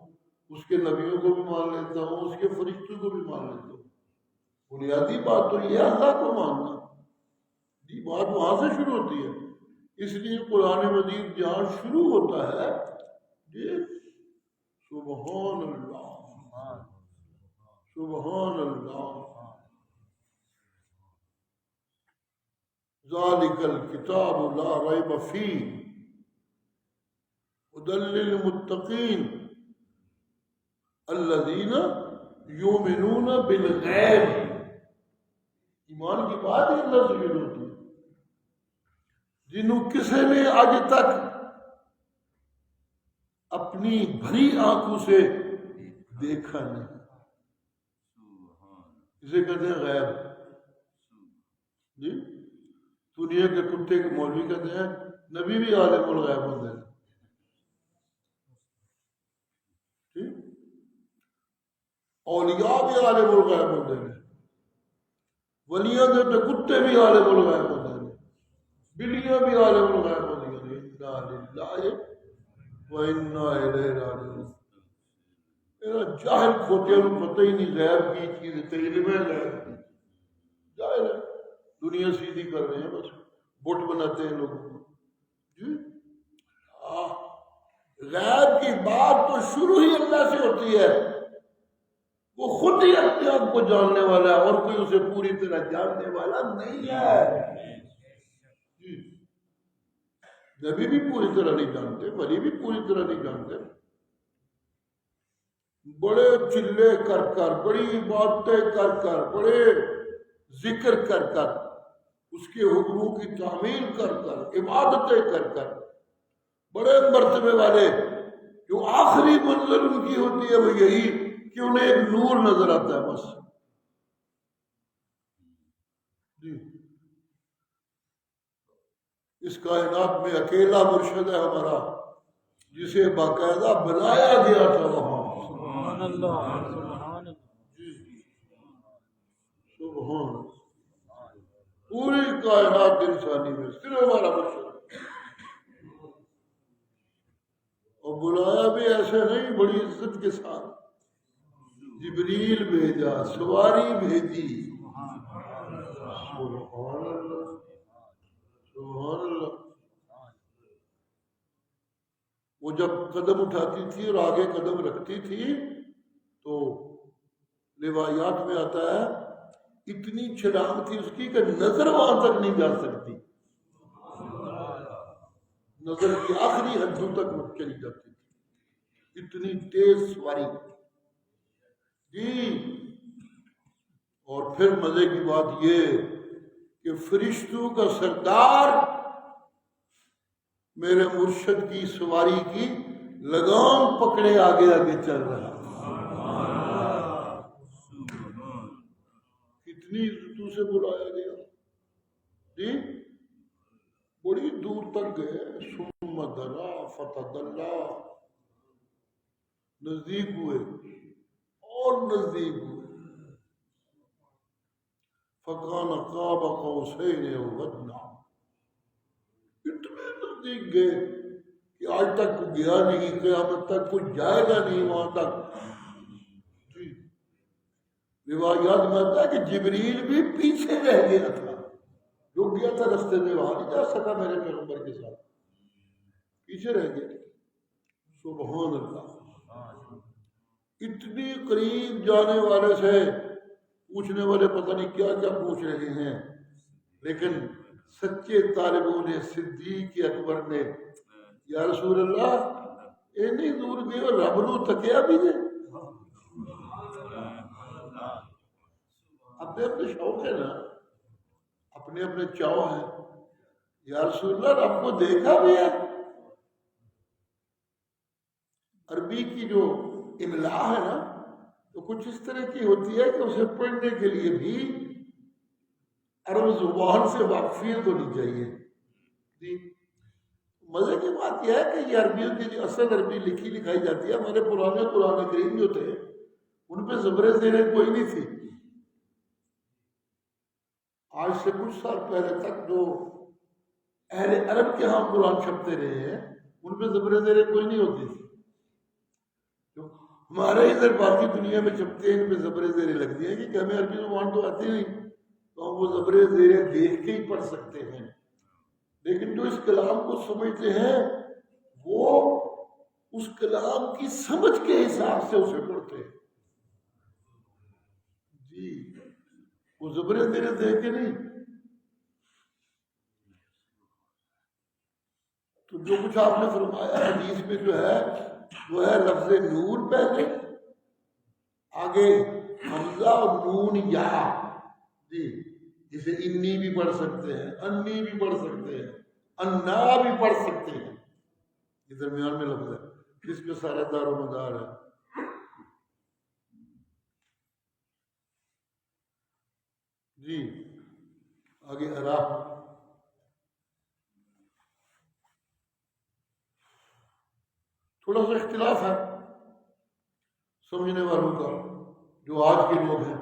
Speaker 1: اس کے نبیوں کو بھی مان لیتا ہوں، اس کے فرشتوں کو بھی مان لیتا ہوں۔ بنیادی بات تو یہ ہے اللہ کو ماننا، یہ بات وہاں سے شروع ہوتی ہے۔ اس لیے قرآن مجید جہاں شروع ہوتا ہے یہ سبحان اللہ سبحان اللہ، ذالک الکتاب لا ریب فیہ ھدی للمتقین الذین یؤمنون بالغیب۔ ایمان کی بات ہی اللہ سے شروع ہوتی ہے، جنہوں کسی نے آج تک اپنی بھری آنکھوں سے دیکھا نہیں، اسے کہتے ہیں غیب۔ جی دنیا کے کتے کے مولوی کہتے ہیں نبی بھی عالم الغیب ہوتے ہیں، اولیاء بھی عالم الغیب ہوتے ہیں، ولیاں کے تو کتے بھی عالم الغیب ہوتے ہیں، بلیاں بھی عالم الغیب ہوتی ہیں۔ انا للہ و انا الیہ راجعون۔ میرا جاہل کھوتیاں کو پتہ ہی نہیں غیب کی چیز، علم ہے غیب کی، جاہل ہے، دنیا سیدھی کر رہے ہیں، بس بت بناتے ہیں لوگوں کو۔ جی غیب کی بات تو شروع ہی اللہ سے ہوتی ہے، وہ خود ہی اپنے آپ کو جاننے والا ہے اور کوئی اسے پوری طرح جاننے والا نہیں ہے۔ نبی بھی پوری طرح نہیں جانتے، ولی بھی پوری طرح نہیں جانتے، بڑے چلے کر کر، بڑی باتیں کر کر، بڑے ذکر کر کر، اس کے حکموں کی تعمیل کر کر، عبادتیں کر کر، بڑے مرتبے والے جو آخری منزل ان کی ہوتی ہے وہ یہی کہ انہیں ایک نور نظر آتا ہے بس۔ جی اس کائنات میں اکیلا مرشد ہے ہمارا جسے باقاعدہ بنایا گیا تھا وہاں۔ سبحان اللہ سبحان سبحان، پوری کائنات انسانی میں صرف ہمارا مرشد، اور بلایا بھی ایسے نہیں، بڑی عزت کے ساتھ، جبریل بھیجا، سواری بھیجی۔ سبحان اللہ سبحان اللہ۔ وہ جب قدم اٹھاتی تھی اور آگے قدم رکھتی تھی تو روایات میں آتا ہے اتنی چھلانگ تھی اس کی کہ نظر وہاں تک نہیں جا سکتی، نظر کی آخری حدوں تک وہ چلی جاتی تھی، اتنی تیز سواری۔ جی اور پھر مزے کی بات یہ کہ فرشتوں کا سردار میرے مرشد کی سواری کی لگام پکڑے آگے آگے چل رہا، کتنی عزتوں سے بلایا گیا۔ جی بڑی دور تک گئے، ثم دنا فتدلا، نزدیک ہوئے اور نزدیک ہوئے، فکان قاب قوسین او ادنی، اتنے نزدیک گئے کہ آج تک کوئی گیا نہیں، قیامت تک کوئی جائے گا نہیں وہاں تک۔ جی روایات میں آتا ہے کہ جبریل بھی پیچھے رہ گیا تھا، رک گیا تھا رستے میں، وہاں نہیں جا سکا میرے پیغمبر کے ساتھ، پیچھے رہ گیا۔ سبحان اللہ، اتنی قریب جانے والے سے پوچھنے والے پتہ نہیں کیا کیا پوچھ رہے ہیں، لیکن سچے طالبوں نے صدیق اکبر نے یا رسول اللہ اینی دور گئے اور رب نو تکیا بھی دے، اپنے اپنے شوق ہے نا، اپنے اپنے چاؤ ہیں. یا رسول اللہ رب کو دیکھا بھی ہے. عربی کی جو املا ہے نا تو کچھ اس طرح کی ہوتی ہے کہ اسے پڑھنے کے لیے بھی عرب زبان سے واقفیت ہونی چاہیے. جی مزے کی بات یہ ہے کہ یہ عربیوں کی جو اصل عربی لکھی لکھائی جاتی ہے، ہمارے پرانے قرآن کریم جو تھے ان پہ زبر زیریں کوئی نہیں تھی. آج سے کچھ سال پہلے تک جو اہل عرب کے ہاں قرآن چھپتے رہے ہیں ان پہ زبر زیریں کوئی نہیں ہوتی تھی. ہمارے ادھر باقی دنیا میں چھپتے ہیں ان پہ زبر زیریں لگتی ہیں کہ ہمیں عربی زبان تو آتی نہیں تو ہم وہ زبر زیریں دیکھ کے ہی پڑھ سکتے ہیں. لیکن جو اس کلام کو سمجھتے ہیں وہ اس کلام کی سمجھ کے حساب سے اسے پڑھتے ہیں. جی وہ زبر زیریں دیکھ کے نہیں. تو جو کچھ آپ نے فرمایا حدیث میں جو ہے وہ ہے لفظ نور پہلے، آگے حمزہ اور نون یا. جی جسے انی بھی پڑھ سکتے ہیں، انی بھی پڑھ سکتے ہیں، انا بھی پڑھ سکتے ہیں. یہ درمیان میں لفظ ہے جس پہ سارا دار و مدار ہے. جی آگے ارا. تھوڑا سا اختلاف ہے سمجھنے والوں کا. جو آج کے لوگ ہیں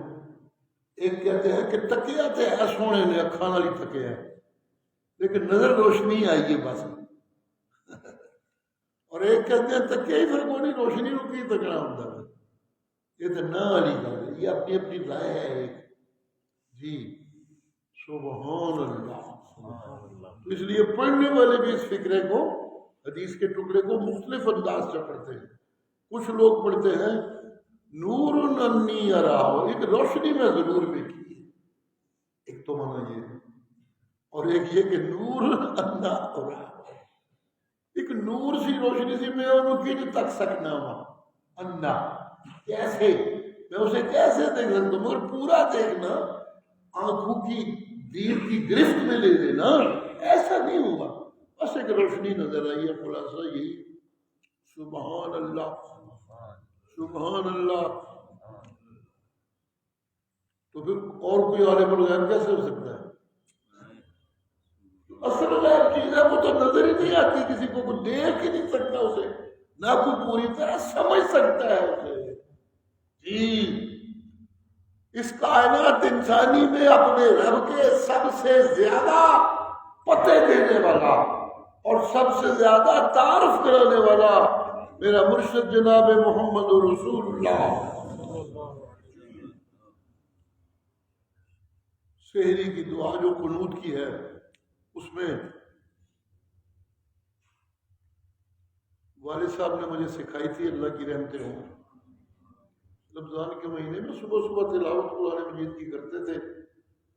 Speaker 1: ایک کہتے ہیں کہ تکیا تے ہے سونے نے اکھاں والی تکیا ہے لیکن نظر روشنی آئی ہے بس. اور ایک کہتے ہیں تکیا ہی فرق نہیں، روشنی کو کی تکنا ہوتا ہے. یہ تو نہ والی گل ہے، یہ اپنی اپنی رائے ہے ایک. جی سبحان اللہ. تو اس لیے پڑھنے والے بھی اس فکرے کو، حدیث کے ٹکڑے کو مختلف انداز سے پڑھتے ہیں. کچھ لوگ پڑھتے ہیں نور انی اراہ، ایک روشنی میں ضرور میں کی ہے، ایک تو مانا یہ ہے. اور ایک یہ کہ نور انا اراہ، ایک نور سی روشنی سی میں انہوں کی جو تک سکنا ہوا. انا کیسے میں اسے کیسے دیکھ سکتا ہوں، مگر پورا دیکھنا، آنکھوں کی دیر کی گرفت میں لے لینا ایسا نہیں ہوا. بس ایک روشنی نظر آئی ہے. خلاصہ یہی. سبحان اللہ سبحان اللہ. تو پھر اور کوئی عالم الغیب کیسے ہو سکتا ہے؟ اصل غیب چیز ہے وہ تو نظر ہی نہیں آتی کسی کو، کوئی دیکھ ہی نہیں سکتا اسے، نہ کوئی پوری طرح سمجھ سکتا ہے اسے. جی اس کائنات انسانی میں اپنے رب کے سب سے زیادہ پتے دینے والا اور سب سے زیادہ تعارف کرانے والا میرا مرشد جناب محمد رسول اللہ. سحری کی دعا جو قنوت کی ہے اس میں والد صاحب نے مجھے سکھائی تھی، اللہ کی رحمتیں ہوں. رمضان کے مہینے میں صبح صبح تلاوت قرآن مجید کی کرتے تھے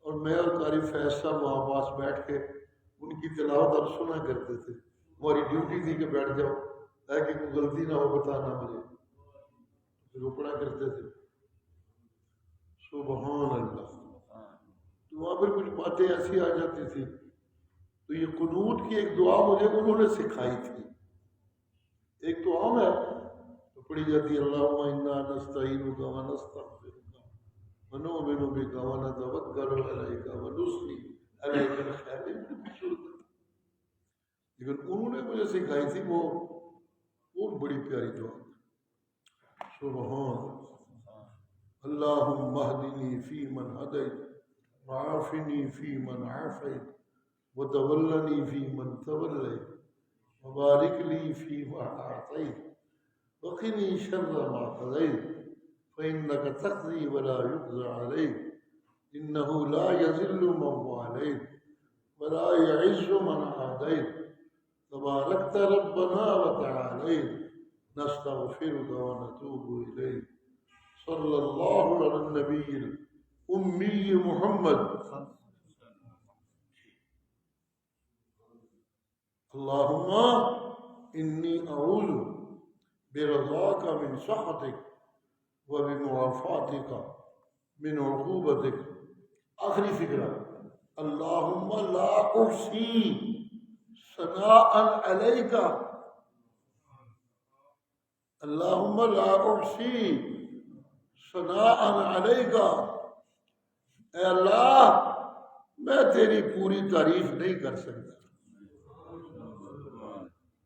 Speaker 1: اور میں اور قاری فیض صاحب وہاں پاس بیٹھ کے ان کی تلاوت اب سنا کرتے تھے. ہماری ڈیوٹی تھی کہ بیٹھ جاؤ تاکہ کوئی غلطی نہ ہو بتانا مجھے. پھر وہ پڑھا کرتے تھے سبحان اللہ. تو وہاں پر کچھ باتیں ایسی آ جاتی تھی. تو یہ قنوت کی ایک دعا مجھے انہوں نے سکھائی تھی. ایک تو عام ہے تو پڑھی جاتی ہے اللہم انا نستعینک و نستغفرک ونؤمن بک ونتوکل علیک ونثنی علیک الخیر. لیکن انہوں نے مجھے سکھائی تھی وہ بڑی پیاری دعا. سبحان اللہم اہدنی فی من ہدیت وعافنی فی من عافیت وتولنی فی من تولیت وبارک لی فیما اعطیت وقنی شر ما قضیت فانک تقضی ولا یقضى علیک انہ لا یذل من والیت ولا یعز من عادیت تبارکت ربنا وتعالیت نستغفرک ونتوب الیک. صلی اللہ علی النبی الامی محمد. اللہم انی اعوذ برضاک من سخطک و بمعافاتک من عقوبتک. آخری فکرہ اللہم لا احصی ثناء علیک، اللہم لا احصی ثناء علیک، اے اللہ میں تیری پوری تعریف نہیں کر سکتا.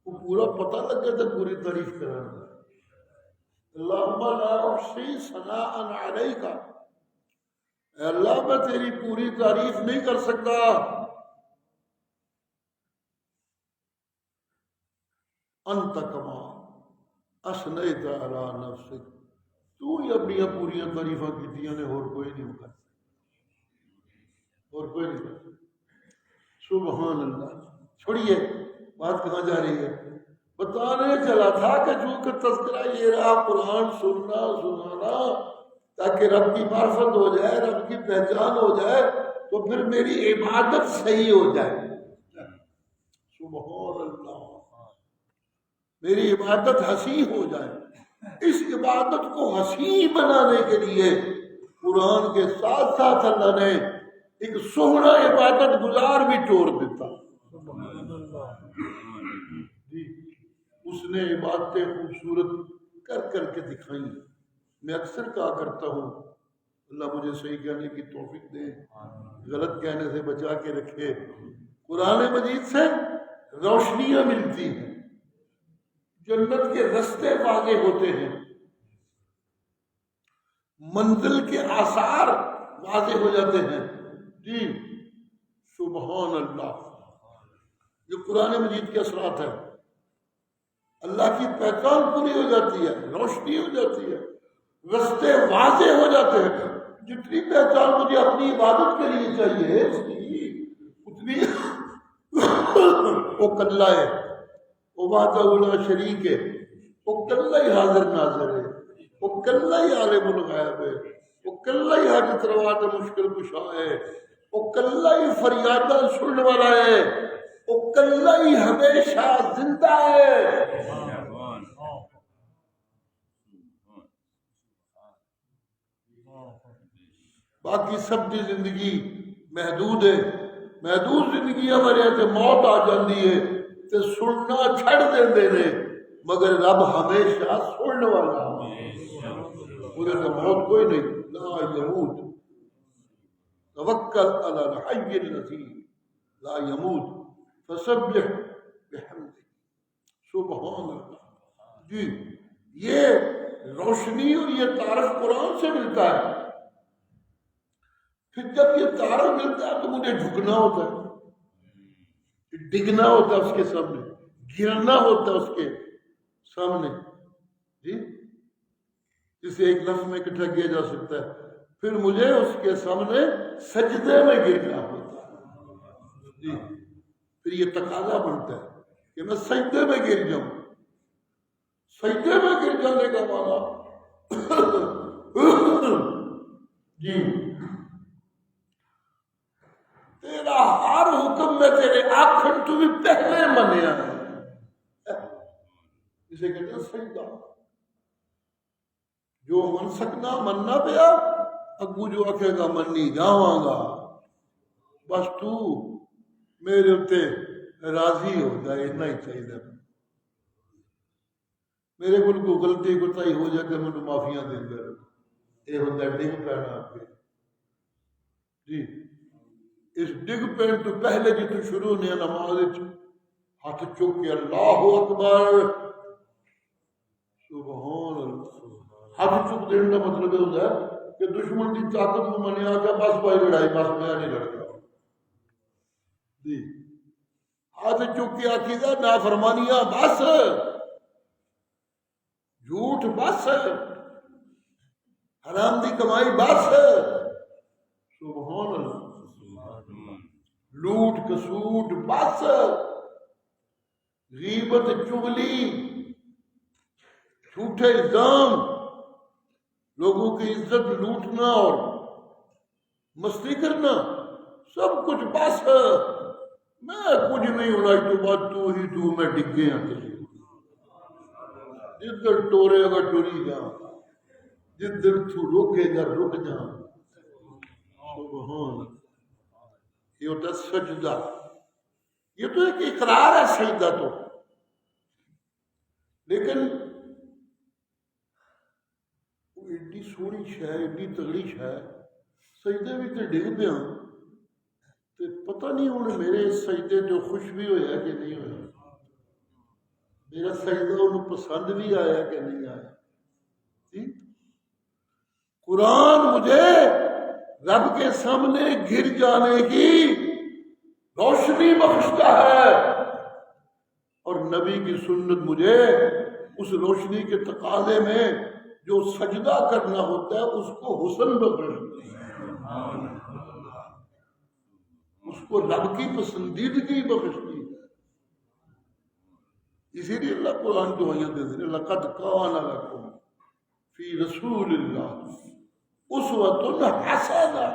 Speaker 1: وہ پورا پتہ لگ گیا تھا پوری تعریف کرنا. اللہم لا احصی ثناء علیک، اے اللہ میں تیری پوری تعریف نہیں کر سکتا. انت کما اثنیت علی نفسک، تو ہی اپنی پوریاں تعریفاں کیتیاں نے، اور کوئی نہیں کر سکتا، اور کوئی نہیں کر سکتا. سبحان اللہ. چھوڑیے بات کہاں جا رہی ہے. بتانے چلا تھا کہ چونکہ تذکرہ یہ رہا قرآن سننا سنانا تاکہ رب کی معرفت ہو جائے، رب کی پہچان ہو جائے، تو پھر میری عبادت صحیح ہو جائے. سبحان اللہ. میری عبادت حسین ہو جائے. اس عبادت کو حسین بنانے کے لیے قرآن کے ساتھ ساتھ اللہ نے ایک سہنا عبادت گزار بھی چھوڑ دیتا. اس نے عبادتیں خوبصورت کر کر کے دکھائیں. میں اکثر کہا کرتا ہوں اللہ مجھے صحیح کہنے کی توفیق دے، غلط کہنے سے بچا کے رکھے. قرآن مجید سے روشنیاں ملتی ہیں، جنت کے رستے واضح ہوتے ہیں، منزل کے آثار واضح ہو جاتے ہیں. جی سبحان اللہ. یہ قرآن مجید کے اثرات ہیں. اللہ کی پہچان پوری ہو جاتی ہے، روشنی ہو جاتی ہے، رستے واضح ہو جاتے ہیں. جتنی پہچان مجھے اپنی عبادت کے لیے چاہیے اتنی وہ کلّا ہے، وہ وحدہ لا شریک ہے، وہ کلّا ہی حاضر ناظر ہے، وہ کلّا ہی عالم الغیب ہے، وہ کلّا ہی حاجت روا مشکل کشا ہے، وہ کلّا ہی فریادہ سننے والا ہے، وہ کلّا ہی ہمیشہ زندہ ہے. باقی سب کی زندگی محدود ہے. محدود زندگی ہمارے یہاں موت آ جاتی ہے تو سننا چھڑ دے نے، مگر رب ہمیشہ سننے والا پورے تو موت کوئی نہیں. لا یموت، توکل علی الحی الذی لا یموت فسبح بحمدہ. سبحان اللہ. جی یہ روشنی اور یہ تعارف قرآن سے ملتا ہے. پھر جب یہ تعارف ملتا ہے تو مجھے جھکنا ہوتا ہے، ڈگنا ہوتا ہے اس کے سامنے، گرنا ہوتا ہے اس کے سامنے. جی جسے ایک لفظ میں اکٹھا کیا جا سکتا ہے. پھر مجھے اس کے سامنے سجدے میں گرنا ہوتا ہے. جی پھر یہ تقاضا بنتا ہے کہ میں سجدے میں گر جاؤں. سجدے میں گر جانے کا معنی جی تیرا ہر حکم میں تیرے آخر تو بھی پہلے منیا ہے. اسے کہتے ہیں سجدہ. جو من سکنا مننا پیا، اگو جو آکھے گا مننی جاواں گا. بس تو میرے اتنے راضی ہو جائے، اتنا ہی چاہیے. میرے کو غلطی کوتاہی ہو جائے کہ مجھے معافیاں دے دے. یہ ہوتا ہے ڈگ پینا آپ کے. جی اس ڈگ پین تو پہلے جی تو شروع نے نماز ہاتھ چک کے اللہ اکبر سبحان اللہ. ہاتھ چک دینے کا مطلب یہ ہوتا ہے کہ دشمن کی طاقت میں منیا کہ بس بھائی لڑائی بس میں نہیں لڑتا. جی ہاتھ چک کے عقیدہ نافرمانیاں بس، جھوٹ بس، حرام دی کمائی بس. سبحان اللہ. لوٹ کسوٹ بس، غیبت چغلی، جھوٹے الزام، لوگوں کی عزت لوٹنا اور مستی کرنا، سب کچھ بس. میں کچھ نہیں ہونا تو بات تو ہی تو میں ڈگے ہیں. جدھر ٹورے گا ٹوری جا، جدھر تو روکے گا رک جا. سبحان. یہ ہوتا ہے سجدہ. یہ تو ایک اقرار ہے سجدہ تو، لیکن وہ ایڈی سونی شے، ایڈی تگڑی شے، سجدے بھی تے ڈگ پیا تے پتہ نہیں ہوں میرے سجدے جو خوش بھی ہویا کہ نہیں ہویا، میرا سجدہ انہوں پسند بھی آیا کہ نہیں آیا. قرآن مجھے رب کے سامنے گر جانے کی روشنی بخشتا ہے، اور نبی کی سنت مجھے اس روشنی کے تقاضے میں جو سجدہ کرنا ہوتا ہے اس کو حسن بخشتی ہے، اس کو رب کی پسندیدگی بخشتی ہے. اسی لیے اللہ قرآن کو وحی دیتے ہیں لقد کان لکم فی رسول اللہ اسوۃ حسنہ.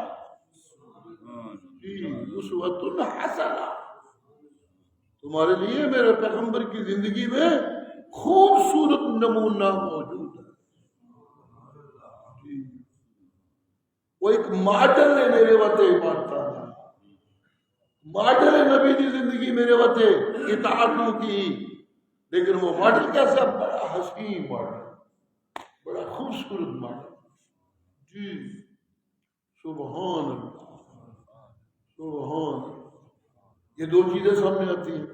Speaker 1: جی اسوۃ حسنہ، تمہارے لیے میرے پیغمبر کی زندگی میں خوبصورت نمونہ موجود ہے. جی وہ ایک ماڈل ہے میرے وتے مانتا ہے، ماڈل ہے نبی کی زندگی میرے وتے اطاعتوں کی، لیکن وہ ماڈل کیسا؟ بڑا حسین ماڈل، بڑا خوبصورت ماڈل. جی سبحان اللہ، سبحان اللہ. یہ دو چیزیں سامنے آتی ہیں،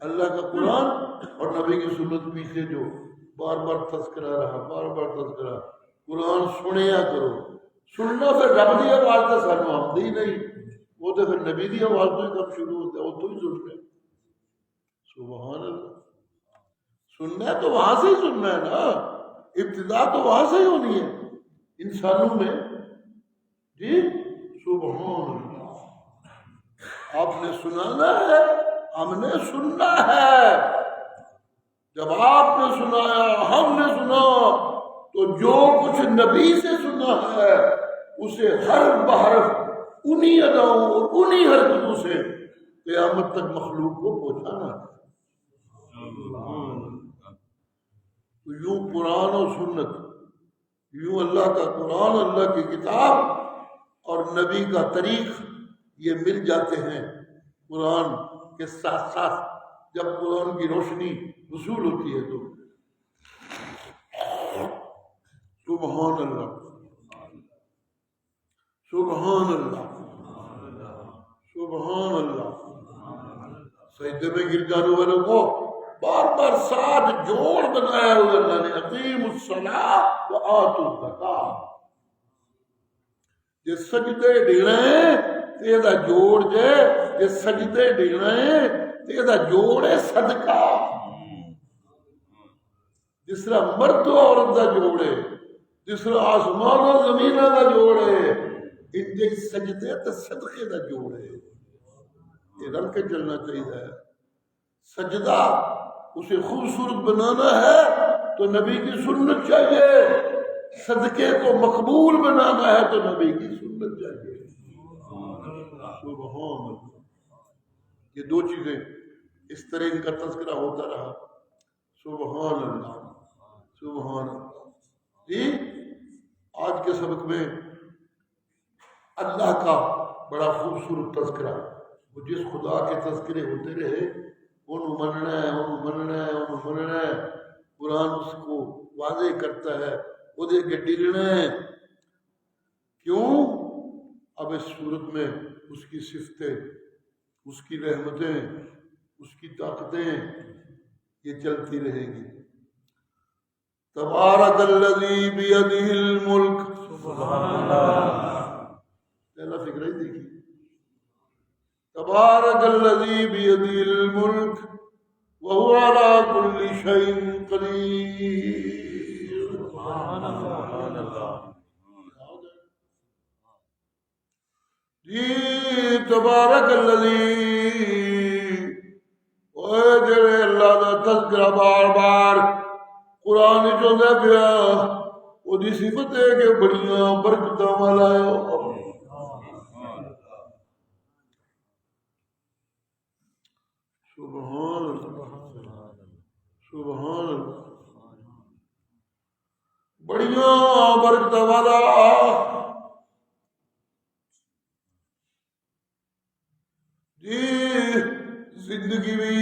Speaker 1: اللہ کا قرآن اور نبی کی سنت. پیچھے جو بار بار تذکرہ رہا، بار بار تذکرہ. قرآن سنیا کرو، سننا پھر رب دی آواز تو سانو آتی ہی نہیں، وہ تو پھر نبی دی آواز تو ہی کب شروع ہوتا ہے، وہ تو ہی سن رہے. سبحان اللہ. سننا ہے تو وہاں سے ہی سننا ہے نا، ابتدا تو وہاں سے ہی ہونی ہے انسانوں میں. جی سبحان اللہ. آپ نے سنانا ہے، ہم نے سننا ہے. جب آپ نے سنایا، ہم نے سنا، تو جو کچھ نبی سے سنا ہے اسے حرف بحرف انہی اداؤں اور انہی حرکتوں سے قیامت تک مخلوق کو پہنچانا ہے. تو یوں قرآن و سنت، یوں اللہ کا قرآن، اللہ کی کتاب اور نبی کا طریق، یہ مل جاتے ہیں قرآن کے ساتھ ساتھ. جب قرآن کی روشنی وصول ہوتی ہے تو سبحان اللہ، سبحان اللہ، سبحان اللہ. سجدے میں گر جانے والوں کو بار بار ساتھ جوڑ بنایا ہوا اللہ نے. اقیموا الصلاۃ وآتوا الزکاۃ. جے سجدے ڈینے تے یہ جوڑ جے سجدے ڈینے تے یہ جوڑ ہے صدقہ. جس طرح مرد و عورت کا جوڑ ہے، جس طرح آسمان و زمین کا جوڑ ہے، ان سجدے تے صدقے کا جوڑ ہے. یہ رل کے چلنا چاہیے. سجدہ اسے خوبصورت بنانا ہے تو نبی کی سنت چاہیے، صدقے کو مقبول بنانا ہے تو نبی کی سنت چاہیے. سبحان اللہ. یہ دو چیزیں اس طرح ان کا تذکرہ ہوتا رہا. سبحان اللہ، سبحان اللہ. جی آج کے سبق میں اللہ کا بڑا خوبصورت تذکرہ، وہ جس خدا کے تذکرے ہوتے رہے انہوں مننا ہے، انہوں مننا ہے، انہوں مننا ہے. قرآن اس کو واضح کرتا ہے، وہ دے کے ڈرنا ہے. کیوں؟ اب اس صورت میں اس کی صفتیں، اس کی رحمتیں، اس کی طاقتیں یہ چلتی رہے گی. تبارک الذی بیدہ الملک. سبحان اللہ. پہلا فکرہ ہی دیکھیے، تبارک الذی بیدہ الملک وہو علی کل شیء قدیر. سبحان اللہ. جی تبارک الذی، اوے جڑے اللہ دا تذکرہ بار بار قرآن جو دے پیا وہ دی صفت ہے کہ بڑیاں برکتاں والا ہے. سبحان اللہ، سبحان اللہ. بڑیاں برکتاں والا. زندگی بھی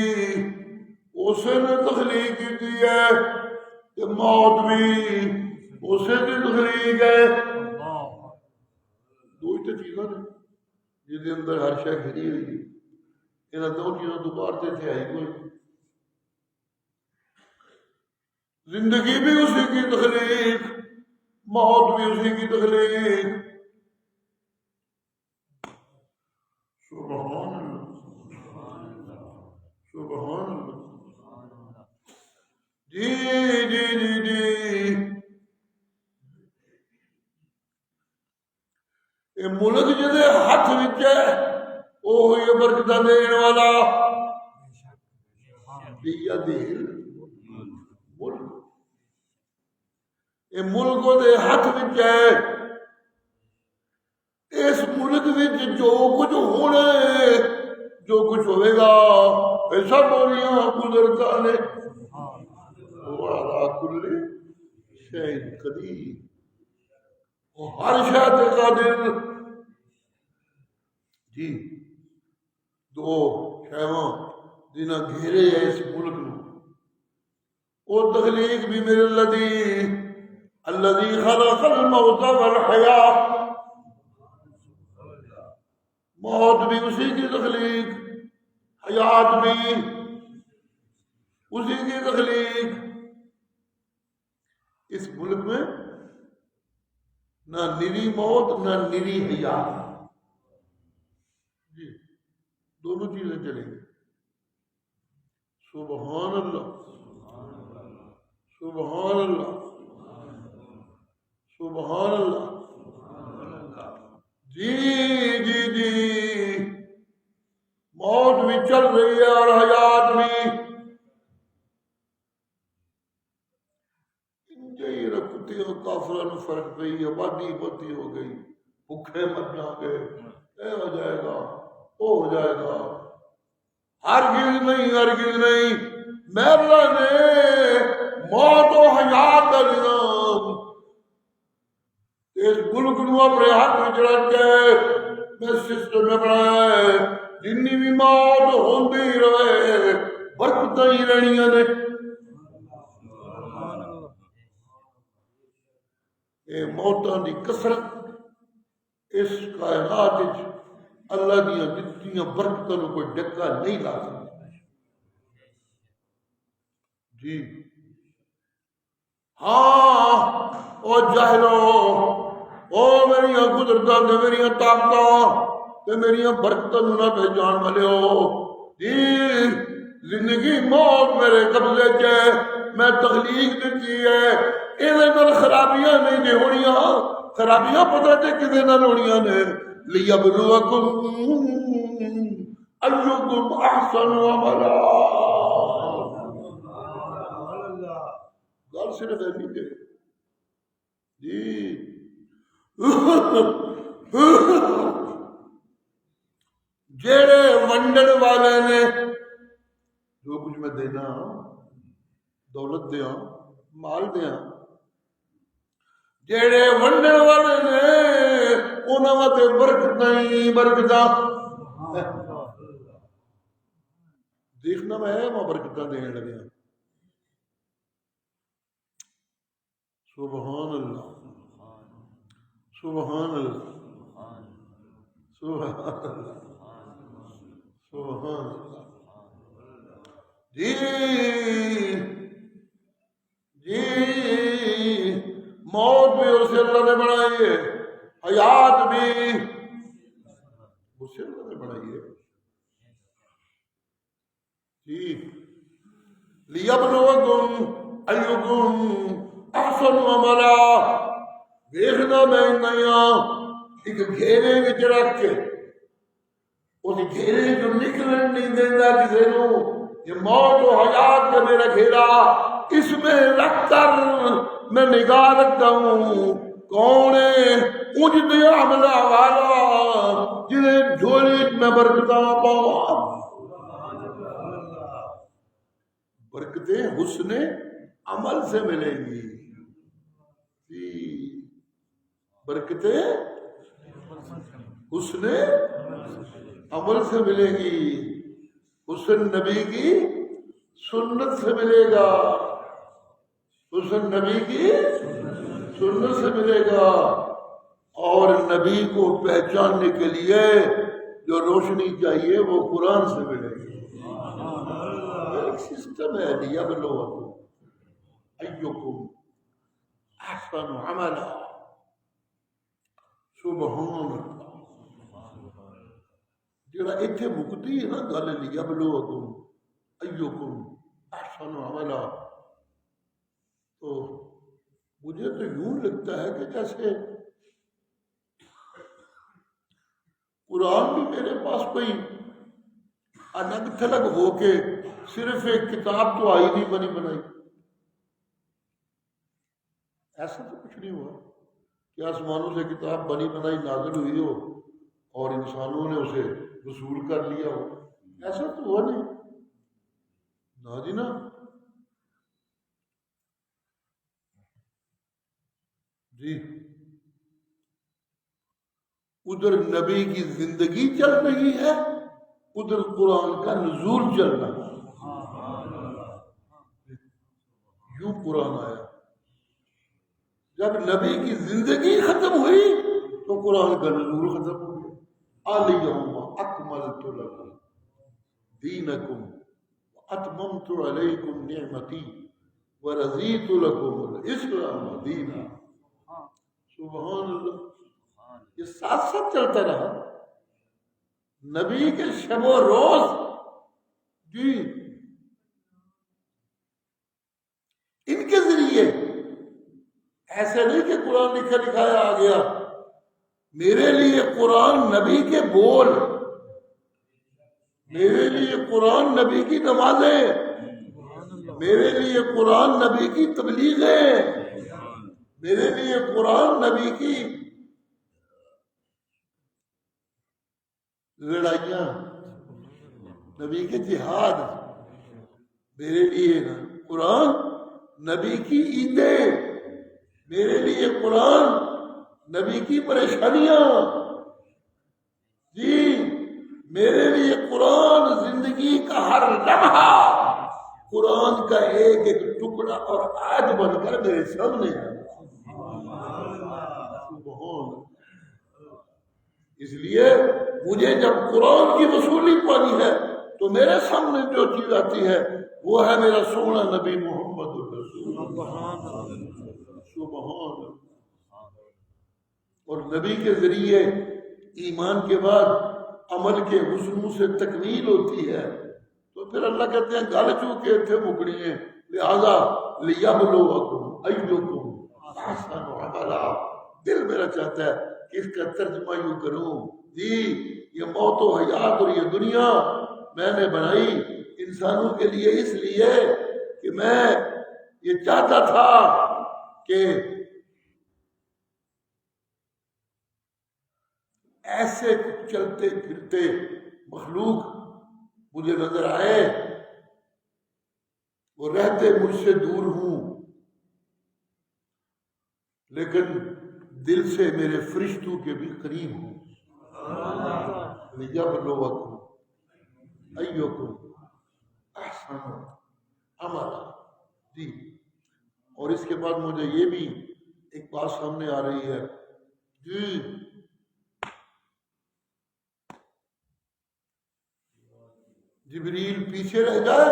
Speaker 1: اس نے تخلیق کی ہے کہ موت بھی اسی کی تخلیق ہے. دو ہی تو چیزاں نے جس کے اندر ہر شے گھری ہوئی ہے. انہاں دو چیزوں تو باہر تے ہے ہی کوئی. زندگی بھی اسی کی تخلیق، موت بھی اسی کی تخلیق. سبحان اللہ، سبحان اللہ. جی جی جی جی یہ ملک جدے ہاتھ وچ ہے وہی برکتاں دین والا. بیدل ملک، یہ ملک دے ہاتھ وچ ہے. اس ملک وچ جو کچھ ہونا ہے، جو کچھ ہوئے گا، یہ سب ہوریاں قدرتاں نے. وعلیٰ کل شیء قدیر، وہ ہر شے تے قادر. جی دو شیواں جنہاں گھیرے ہے اس ملک نو، وہ تخلیق بھی میرے الذی خلق الموت والحیاۃ. موت بھی اسی کی تخلیق، حیات بھی اسی کی تخلیق. اس ملک میں نہ نری موت نہ نری حیات. جی دونوں چیزیں چلیں گی. سبحان اللہ، سبحان اللہ، سبحان اللہ. جی جی جی موت بھی چل رہی ہے اور حیات بھی. کتیاں کافروں نے فرق پئی، آبادی بڑھتی ہو گئی، بھوکے مر جائیں گے، یہ ہو جائے گا، وہ ہو جائے گا. ہرگز نہیں، ہرگز نہیں. مولا نے موت و حیات کا نظام اس ملک نو اپنے ہاتھ میں رکھ کے میں سسٹم میں بنایا ہے. جنی بھی موت ہوندی رہے برکتاں ہی رہنیاں نے. یہ موتاں دی کثرت اس کائنات وچ اللہ دیاں دتیاں برکتاں نو کوئی ڈکا نہیں لا سکتا. جی ہاں او جاہلو، او میریاں قدرتاں تے میریاں طاقتاں تے میریاں برکتاں نو نہ پہچان والے ہو. جی زندگی موت میرے قبضے چ ہے، میں تخلیق دیتی ہے. یہ خرابیاں نہیں دے ہونیاں، خرابیاں پتہ تے کدے نال ہونیاں نے. لیبلوکم ایکم احسن عملا. گل صرف ایسی ہے. جی جڑے ونڈن والے نے جو کچھ میں دینا، دولت دیاں، مال دیاں، جڑے ونڈن والے نے انہاں واسطے برکتاں ہی برکتاں. دیکھنا میں برکتاں دین لگا. سبحان اللہ، سبحان اللہ، سبحان اللہ، سبحان اللہ. جی جی موت بھی اسے اللہ نے بنائی ہے، حیات بھی اسے اللہ نے بنائی ہے. جی لیبلوکم ایکم احسن عملا. دیکھنا میں نیا ایک گھیرے وچ رکھ کے اس گھیرے جو نکلن نہیں دینا کسی نو. یہ موت و حیات کا میرا گھیرا، اس میں رکھ کر میں نگاہ رکھتا ہوں. کون ہے اجد عملہ والا جنہیں جھولی میں برکتاں پاواں. برکتیں حسن عمل سے ملیں گی. جی برکتیں حسن عمل سے ملیں گی. حسن نبی کی سنت سے ملے گا، حسن نبی کی سنت سے ملے گا، اور نبی کو پہچاننے کے لیے جو روشنی چاہیے وہ قرآن سے ملے گی۔ ایک سسٹم ہے، لیبلوکم ایکم احسن عملا۔ سبحان اللہ، جڑا اتنے مکتی ہے نا گل لیبلوکم ایکم احسن عملا، تو مجھے تو یوں لگتا ہے کہ جیسے قرآن بھی میرے پاس کوئی الگ تھلگ ہو کے صرف ایک کتاب تو آئی نہیں بنی بنائی، ایسا تو کچھ نہیں ہوا کہ آسمانوں سے کتاب بنی بنائی نازل ہوئی ہو اور انسانوں نے اسے وصول کر لیا ہو، ایسا تو ہوا نہیں، نہ جی نا۔ جی ادھر نبی کی زندگی چل رہی ہے، ادھر قرآن کا نزول چل رہا ہے، یوں قرآن آیا۔ جب نبی کی زندگی ختم ہوئی تو قرآن کا نزول ختم ہو گیا۔ الیوم اکملت لکم دینکم واتممت علیکم نعمتی ورضیت لکم الاسلام دینا۔ سبحان اللہ، یہ ساتھ ساتھ چلتا رہا، نبی کے شب و روز۔ جی ان کے ذریعے ایسے نہیں کہ قرآن لکھا لکھایا آ گیا، میرے لیے قرآن نبی کے بول، میرے لیے قرآن نبی کی نمازیں، میرے لیے قرآن نبی کی تبلیغیں، میرے لیے قرآن نبی کی لڑائیاں، نبی کے جہاد، میرے لیے قرآن نبی کی عیدیں، میرے لیے قرآن نبی کی پریشانیاں، جی میرے لیے قرآن زندگی کا ہر لمحہ قرآن کا ایک ایک ٹکڑا اور آیت بن کر میرے سامنے ہے۔ اس لیے مجھے جب قرآن کی وصولی پانی ہے تو میرے سامنے جو چیز آتی ہے وہ ہے میرا سونا نبی محمد رسول اللہ۔ سبحان اللہ۔ اور نبی کے ذریعے ایمان کے بعد عمل کے حسنوں سے تکمیل ہوتی ہے، تو پھر اللہ کہتے ہیں گل چوکے تھے مکڑی ہیں، لہذا لیبلوکم ایکم احسن عملا۔ دل میرا چاہتا ہے کہ اس کا ترجمہ یوں کروں، جی یہ موت و حیات اور یہ دنیا میں نے بنائی انسانوں کے لیے اس لیے کہ میں یہ چاہتا تھا کہ ایسے چلتے پھرتے مخلوق مجھے نظر آئے، وہ رہتے مجھ سے دور ہوں لیکن دل سے میرے فرشتوں کے بھی قریب ہوں۔ لیبلوکم ایکم احسن عملا۔ جی اور اس کے بعد مجھے یہ بھی ایک بات سامنے آ رہی ہے، جی جبریل پیچھے رہ جائے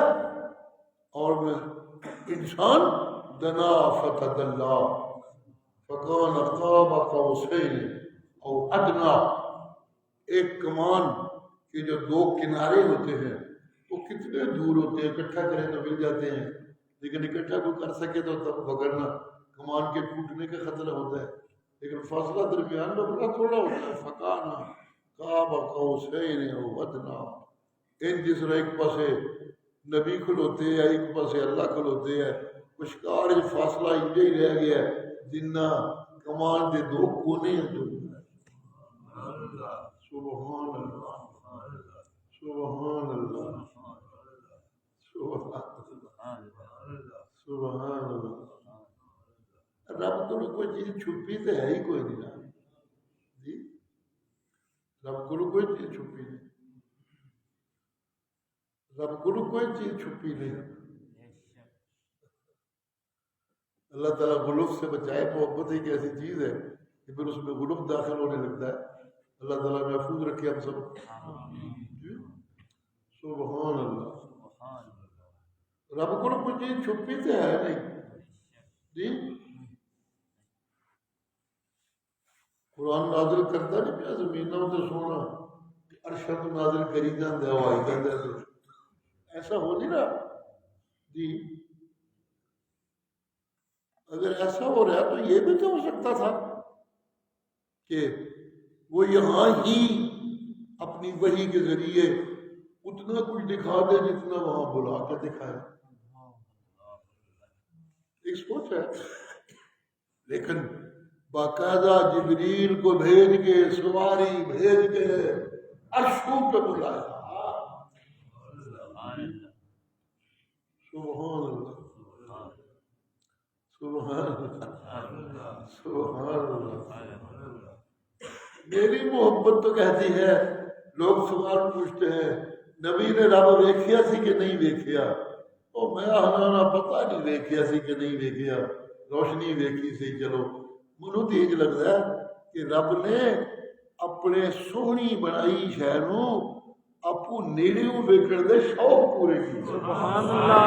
Speaker 1: اور میں انسان دنا فتدلا فکان قاب قوسین او ادنا۔ ایک کمان کے جو دو کنارے ہوتے ہیں وہ کتنے دور ہوتے ہیں، اکٹھا کریں تو مل جاتے ہیں، لیکن اکٹھا کوئی کر سکے تو تب بگڑنا کمان کے ٹوٹنے کا خطرہ ہوتا ہے، لیکن فاصلہ درمیان میں بڑا تھوڑا ہوتا ہے۔ فکان قاب قوسین او ادنا، ان جس طرح ایک پاسے نبی کھلوتے ہیں ایک پاسے اللہ کھلوتے ہیں، مشکار فاصلہ انجے ہی رہ گیا ہے جنہ کمان دے دو کونے ہیں۔ تو سبحان اللہ، سبحان اللہ، سبحان اللہ۔ رب کو کوئی چیز چھپی تو ہے ہی کوئی نہیں نا جی، رب کو کوئی چیز چھپی نہیں، رب کو کوئی چیز چھپی نہیں. اللہ تعالیٰ غلوف سے بچائے. محبت ایک ایسی چیز ہے کہ پھر اس میں غلوف داخل ہونے لگتا ہے. اللہ تعالیٰ محفوظ رکھے ہم سب. سبحان اللہ. رب کو کوئی چیز چھپی تو ہے نہیں جی. قرآن نازل کرتا نہیں پیا زمینوں سے سونا عرشاں تو نازل کری جاندے ہوائی جاندے. ایسا ہو نہیں رہا جی. اگر ایسا ہو رہا تو یہ بھی تو ہو سکتا تھا کہ وہ یہاں ہی اپنی وحی کے ذریعے اتنا کچھ دکھا دے جتنا وہاں بلا کے دکھائے. ایک سوچ ہے. لیکن باقاعدہ جبریل کو بھیج کے سواری بھیج کے عرشوں پہ بلایا. سبحان اللہ. سبحان اللہ. سبحان اللہ. میری محبت تو کہتی ہے. لوگ سوال پوچھتے ہیں نبی نے رب ویکھیا سی کہ نہیں ویکھیا. او میں آنا پتہ نہیں ویکھیا سی کہ نہیں ویکھیا. روشنی ویکھی سی. چلو منو تو یہ لگتا ہے کہ رب نے اپنے سونی بنائی شے نو اپو نیڑیوں ویکھن دے شوق پورے کیتے. سبحان اللہ.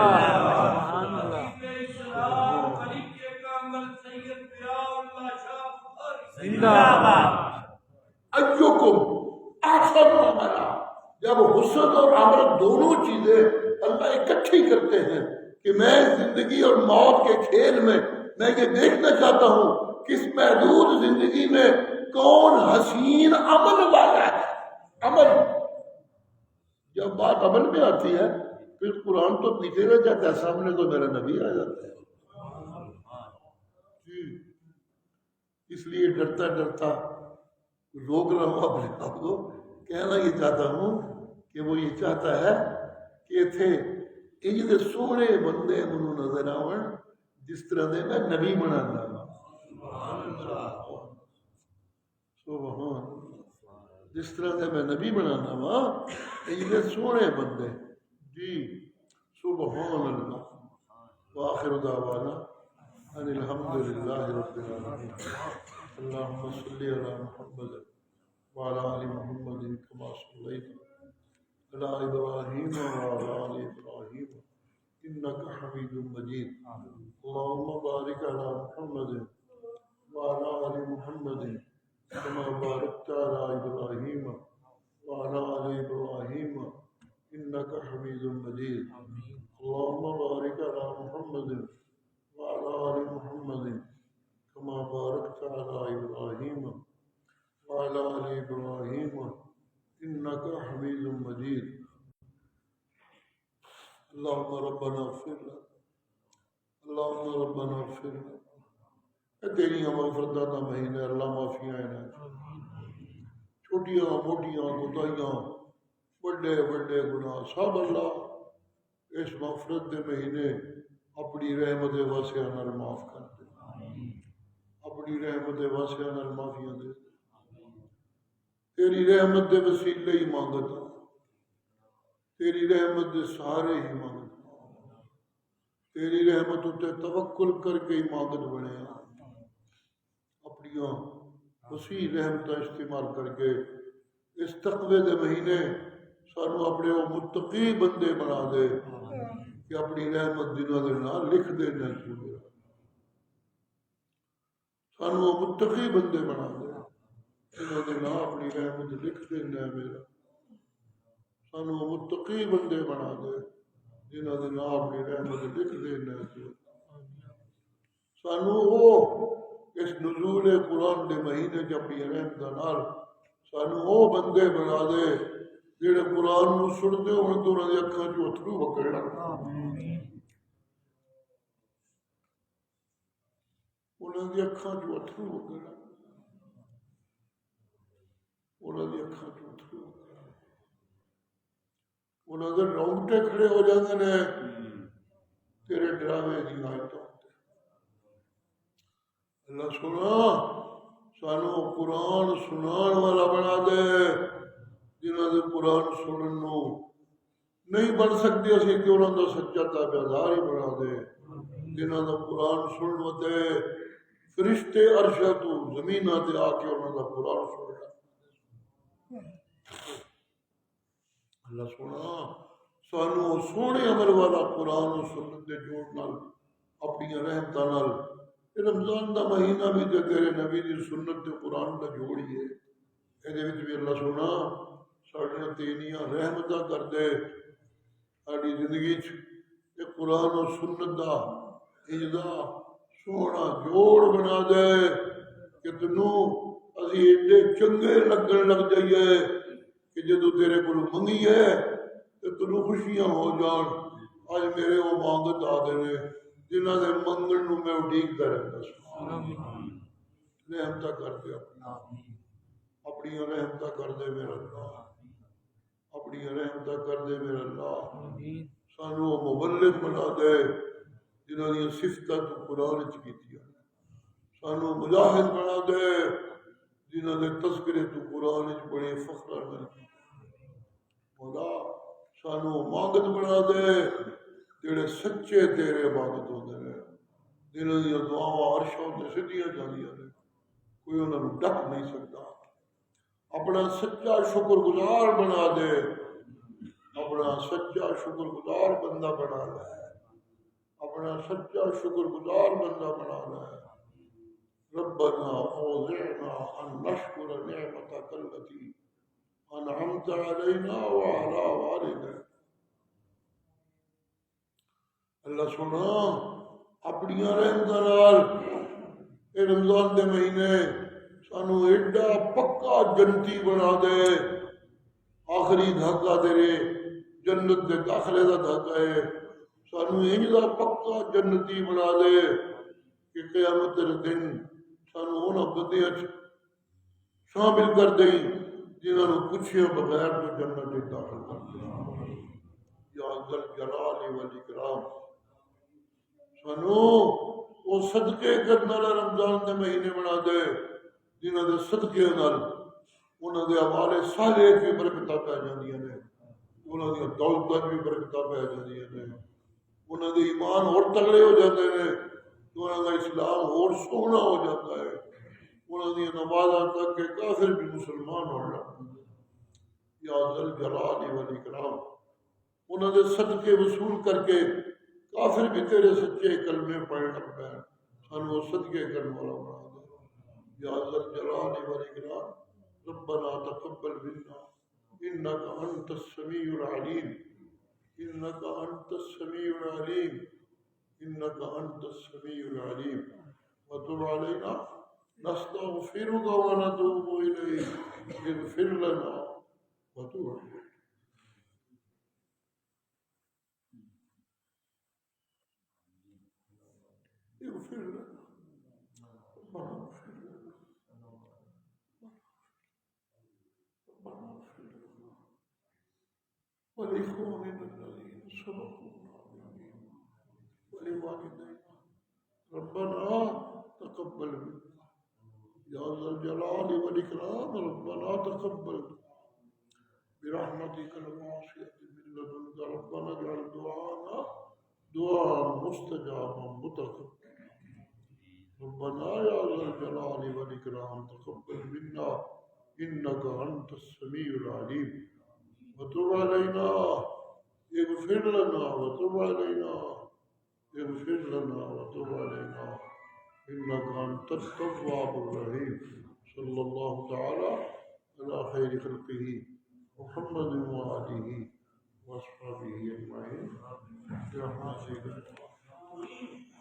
Speaker 1: سبحان اللہ. زندہ باد. ایوکم احسن عملا. جب حسن اور عمل دونوں چیزیں اللہ اکٹھی کرتے ہیں کہ میں زندگی اور موت کے کھیل میں یہ دیکھنا چاہتا ہوں کس محدود زندگی میں کون حسین عمل والا ہے. عمل جب بات عمل میں آتی ہے پھر قرآن تو پیچھے رہ جاتا ہے. سامنے تو میرا نبی آ جاتا ہے جی. اس لیے ڈرتا ڈرتا روک رہا ہوں اپنے آپ کو. کہنا یہ چاہتا ہوں کہ وہ یہ چاہتا ہے کہ تھے انج دے سونے بندے منو نظر آون جس طرح دے میں نبی بنانا. سبحان. جس طرح دے میں نبی بنانا وا انج دے سونے بندے جی. سبحان اللہ. وآخر دعوانا ان الحمد للہ رب العالمین. اللهم صل على محمد وعلى آل محمد كما صليت على إبراهيم وعلى آل إبراهيم إنك حميد مجيد. اللهم بارك على محمد وعلى آل محمد كما باركت على إبراهيم وعلى آل إبراهيم إنك حميد مجيد. اللهم بارك على محمد وعلى آل محمد كما باركت على إبراهيم وعلى آل إبراهيم إنك حميد مجيد. اللهم ربنا اغفر لنا. اللهم ربنا اغفر لنا. تیری مغفرت کا مہینہ اللہ معافیاں ہیں. چھوٹیاں موٹیاں کوتاہیاں بڑے بڑے گناہ سب اللہ اس مغفرت کے مہینے اپنی رحمت واسعہ نال معاف کر دے. اپنی رحمت واسعہ نال معافیاں دے. تیری رحمت دے وسیلے ہی مانگتا. تیری رحمت دے سہارے ہی مانگتا. تیری رحمت تے توکل کر کے ہی مانگت بنے. اپنی وسیع رحمت استعمال کر کے اس تقوی دے مہینے سانو اپنے وہ متقی بندے بنا دے کہ اپنی رحمت جنہاں دے نال لکھ دینا چاہیے. سانو وہ متقی بندے بنا دے جنہاں دے نال اپنی رحمت لکھ دینا ہے میرا. سانو وہ متقی بندے بنا دے جنہاں دے نال اپنی رحمت لکھ دینا ہے. سانو وہ اس نزول قرآن دے مہینے کے اپنی رحمت نال سانو وہ بندے بنا دے جڑے قرآن نو سنتے ہونے تو انہاں دی اکھاں چوں اتھرو وگن لگ پے. انہاں دی اکھاں چوں اتھرو وگن لگ پے. انہاں دی اکھاں چوں اتھرو وگن لگ پے. انہاں دے رونگٹے کھڑے ہو جاندے نے تیرے ڈراوے دی آیتوں. اللہ سنا سانو قرآن سنان والا بنا دے جنہاں دے قرآن سنن نو نہیں بن سکتے اسی کہ انہوں کا سچا تابعدار ہی بنا دے جنہوں کا قرآن سن وتے فرشتے عرشہ تو زمین تے آ کے انہوں کا قرآن سن لے اللہ سونا سانو سونے عمل والا قرآن و سنت دے جوڑ نال اپنی رحمتاں نال رمضان دا مہینہ بھی تے تیرے نبی دی سنت تے قرآن دا جوڑ ہی ہے یہ بھی اللہ سونا ساڑیاں تینیاں رحمتاں کر دے ساری زندگی چ قرآن و سنت دا اجدا سونا جوڑ بنا دے کہ تنوں اسی ایڈے چنگے لگن لگ جائیے کہ جدو تیرے کو منگی ہے تو تنوں خوشیاں ہو جان آج میرے وہ مانگت آ دے جنہاں دے منگن نو میں اڈیک کر رحمتہ کر دے اپنی رحمتہ کر دے میرا اللہ اپنی رحمتہ کر دے میرا اللہ سانو مبلغ بنا دے جنہاں دی صفتاں تو قرآن وچ کیتیاں سانو مجاہد بنا دے جنہاں دے تذکرے تو قرآن وچ بڑے فخر نال مولا سانو مانگت بنا دے جڑے سچے تیرے عبادت ہوندے نے جنہاں دی دعاواں عرشاں تے سدھیاں جاندیاں نے کوئی انہاں نوں ڈک نہیں سکتا اپنا سچا شکر گزار بنا دے اپنا سچا شکر گزار بندہ بنا لے اپنا سچا شکر گزار بندہ بنا لے ربنا اوزعنا ان نشکر نعمتك التي انعمت علينا وعلى والدينا اللہ سنا اپنی رحمتاں نال اے رمضان دے مہینے سانو ایڈا پکا جنتی بنا دے آخری دھاگا تیرے جنت دے داخلے دا دھاگا ہے سانو انج دا پکا جنتی بنا دے کہ قیامت دے دن سانو انہاں بندیاں شامل کر دیں جنہاں نوں پوچھے بغیر تو جنت وچ داخل کر دے یا ذل جلال والاکرام سانو وہ صدقے کرنے والا رمضان دے مہینے بنا دے جنہاں دے صدقے نال انہاں دے اعمال صالح کی برکتاں پہ جاندیاں نے انہاں دی دولت بھی برکتاں پہ جاندیاں نے انہاں دے ایمان اور تگڑے ہو جاندے نے انہاں دا اسلام اور سونا ہو جاتا ہے انہاں دی نمازاں تک کہ کافر بھی مسلمان ہو جاتے ہیں یا ذل جلال والاکرام انہاں دے صدقے وصول کر کے کافر بھی تیرے سچے کلمے پڑھ لگ پہ سانو صدقے کرنے والا بنا دے یا ذل جلال والاکرام ربنا تقبل منا انك انت السميع العليم انك انت السميع العليم انك انت السميع العليم وتب علينا نستغفرك ونتوب اليك اغفر لنا وتب علينا اغفر لنا ربنا اغفر لنا ربنا اغفر لنا ولإخواننا الذين سبقونا بالإيمان ولوالدينا ربنا تقبل منا يا ذا الجلال والإكرام ربنا تقبل برحمتك الواسعة من لدنك ربنا اجعل دعانا دعاء مستجابا متقبلا ربنا يا ذا الجلال والإكرام تقبل منا إنك أنت السميع العليم وتب علينا اغفر لنا وتب علينا اغفر لنا وتب علينا إنك أنت التواب الرحيم صلى الله تعالى على خير خلقه محمد وآله وأصحابه أجمعين برحمتك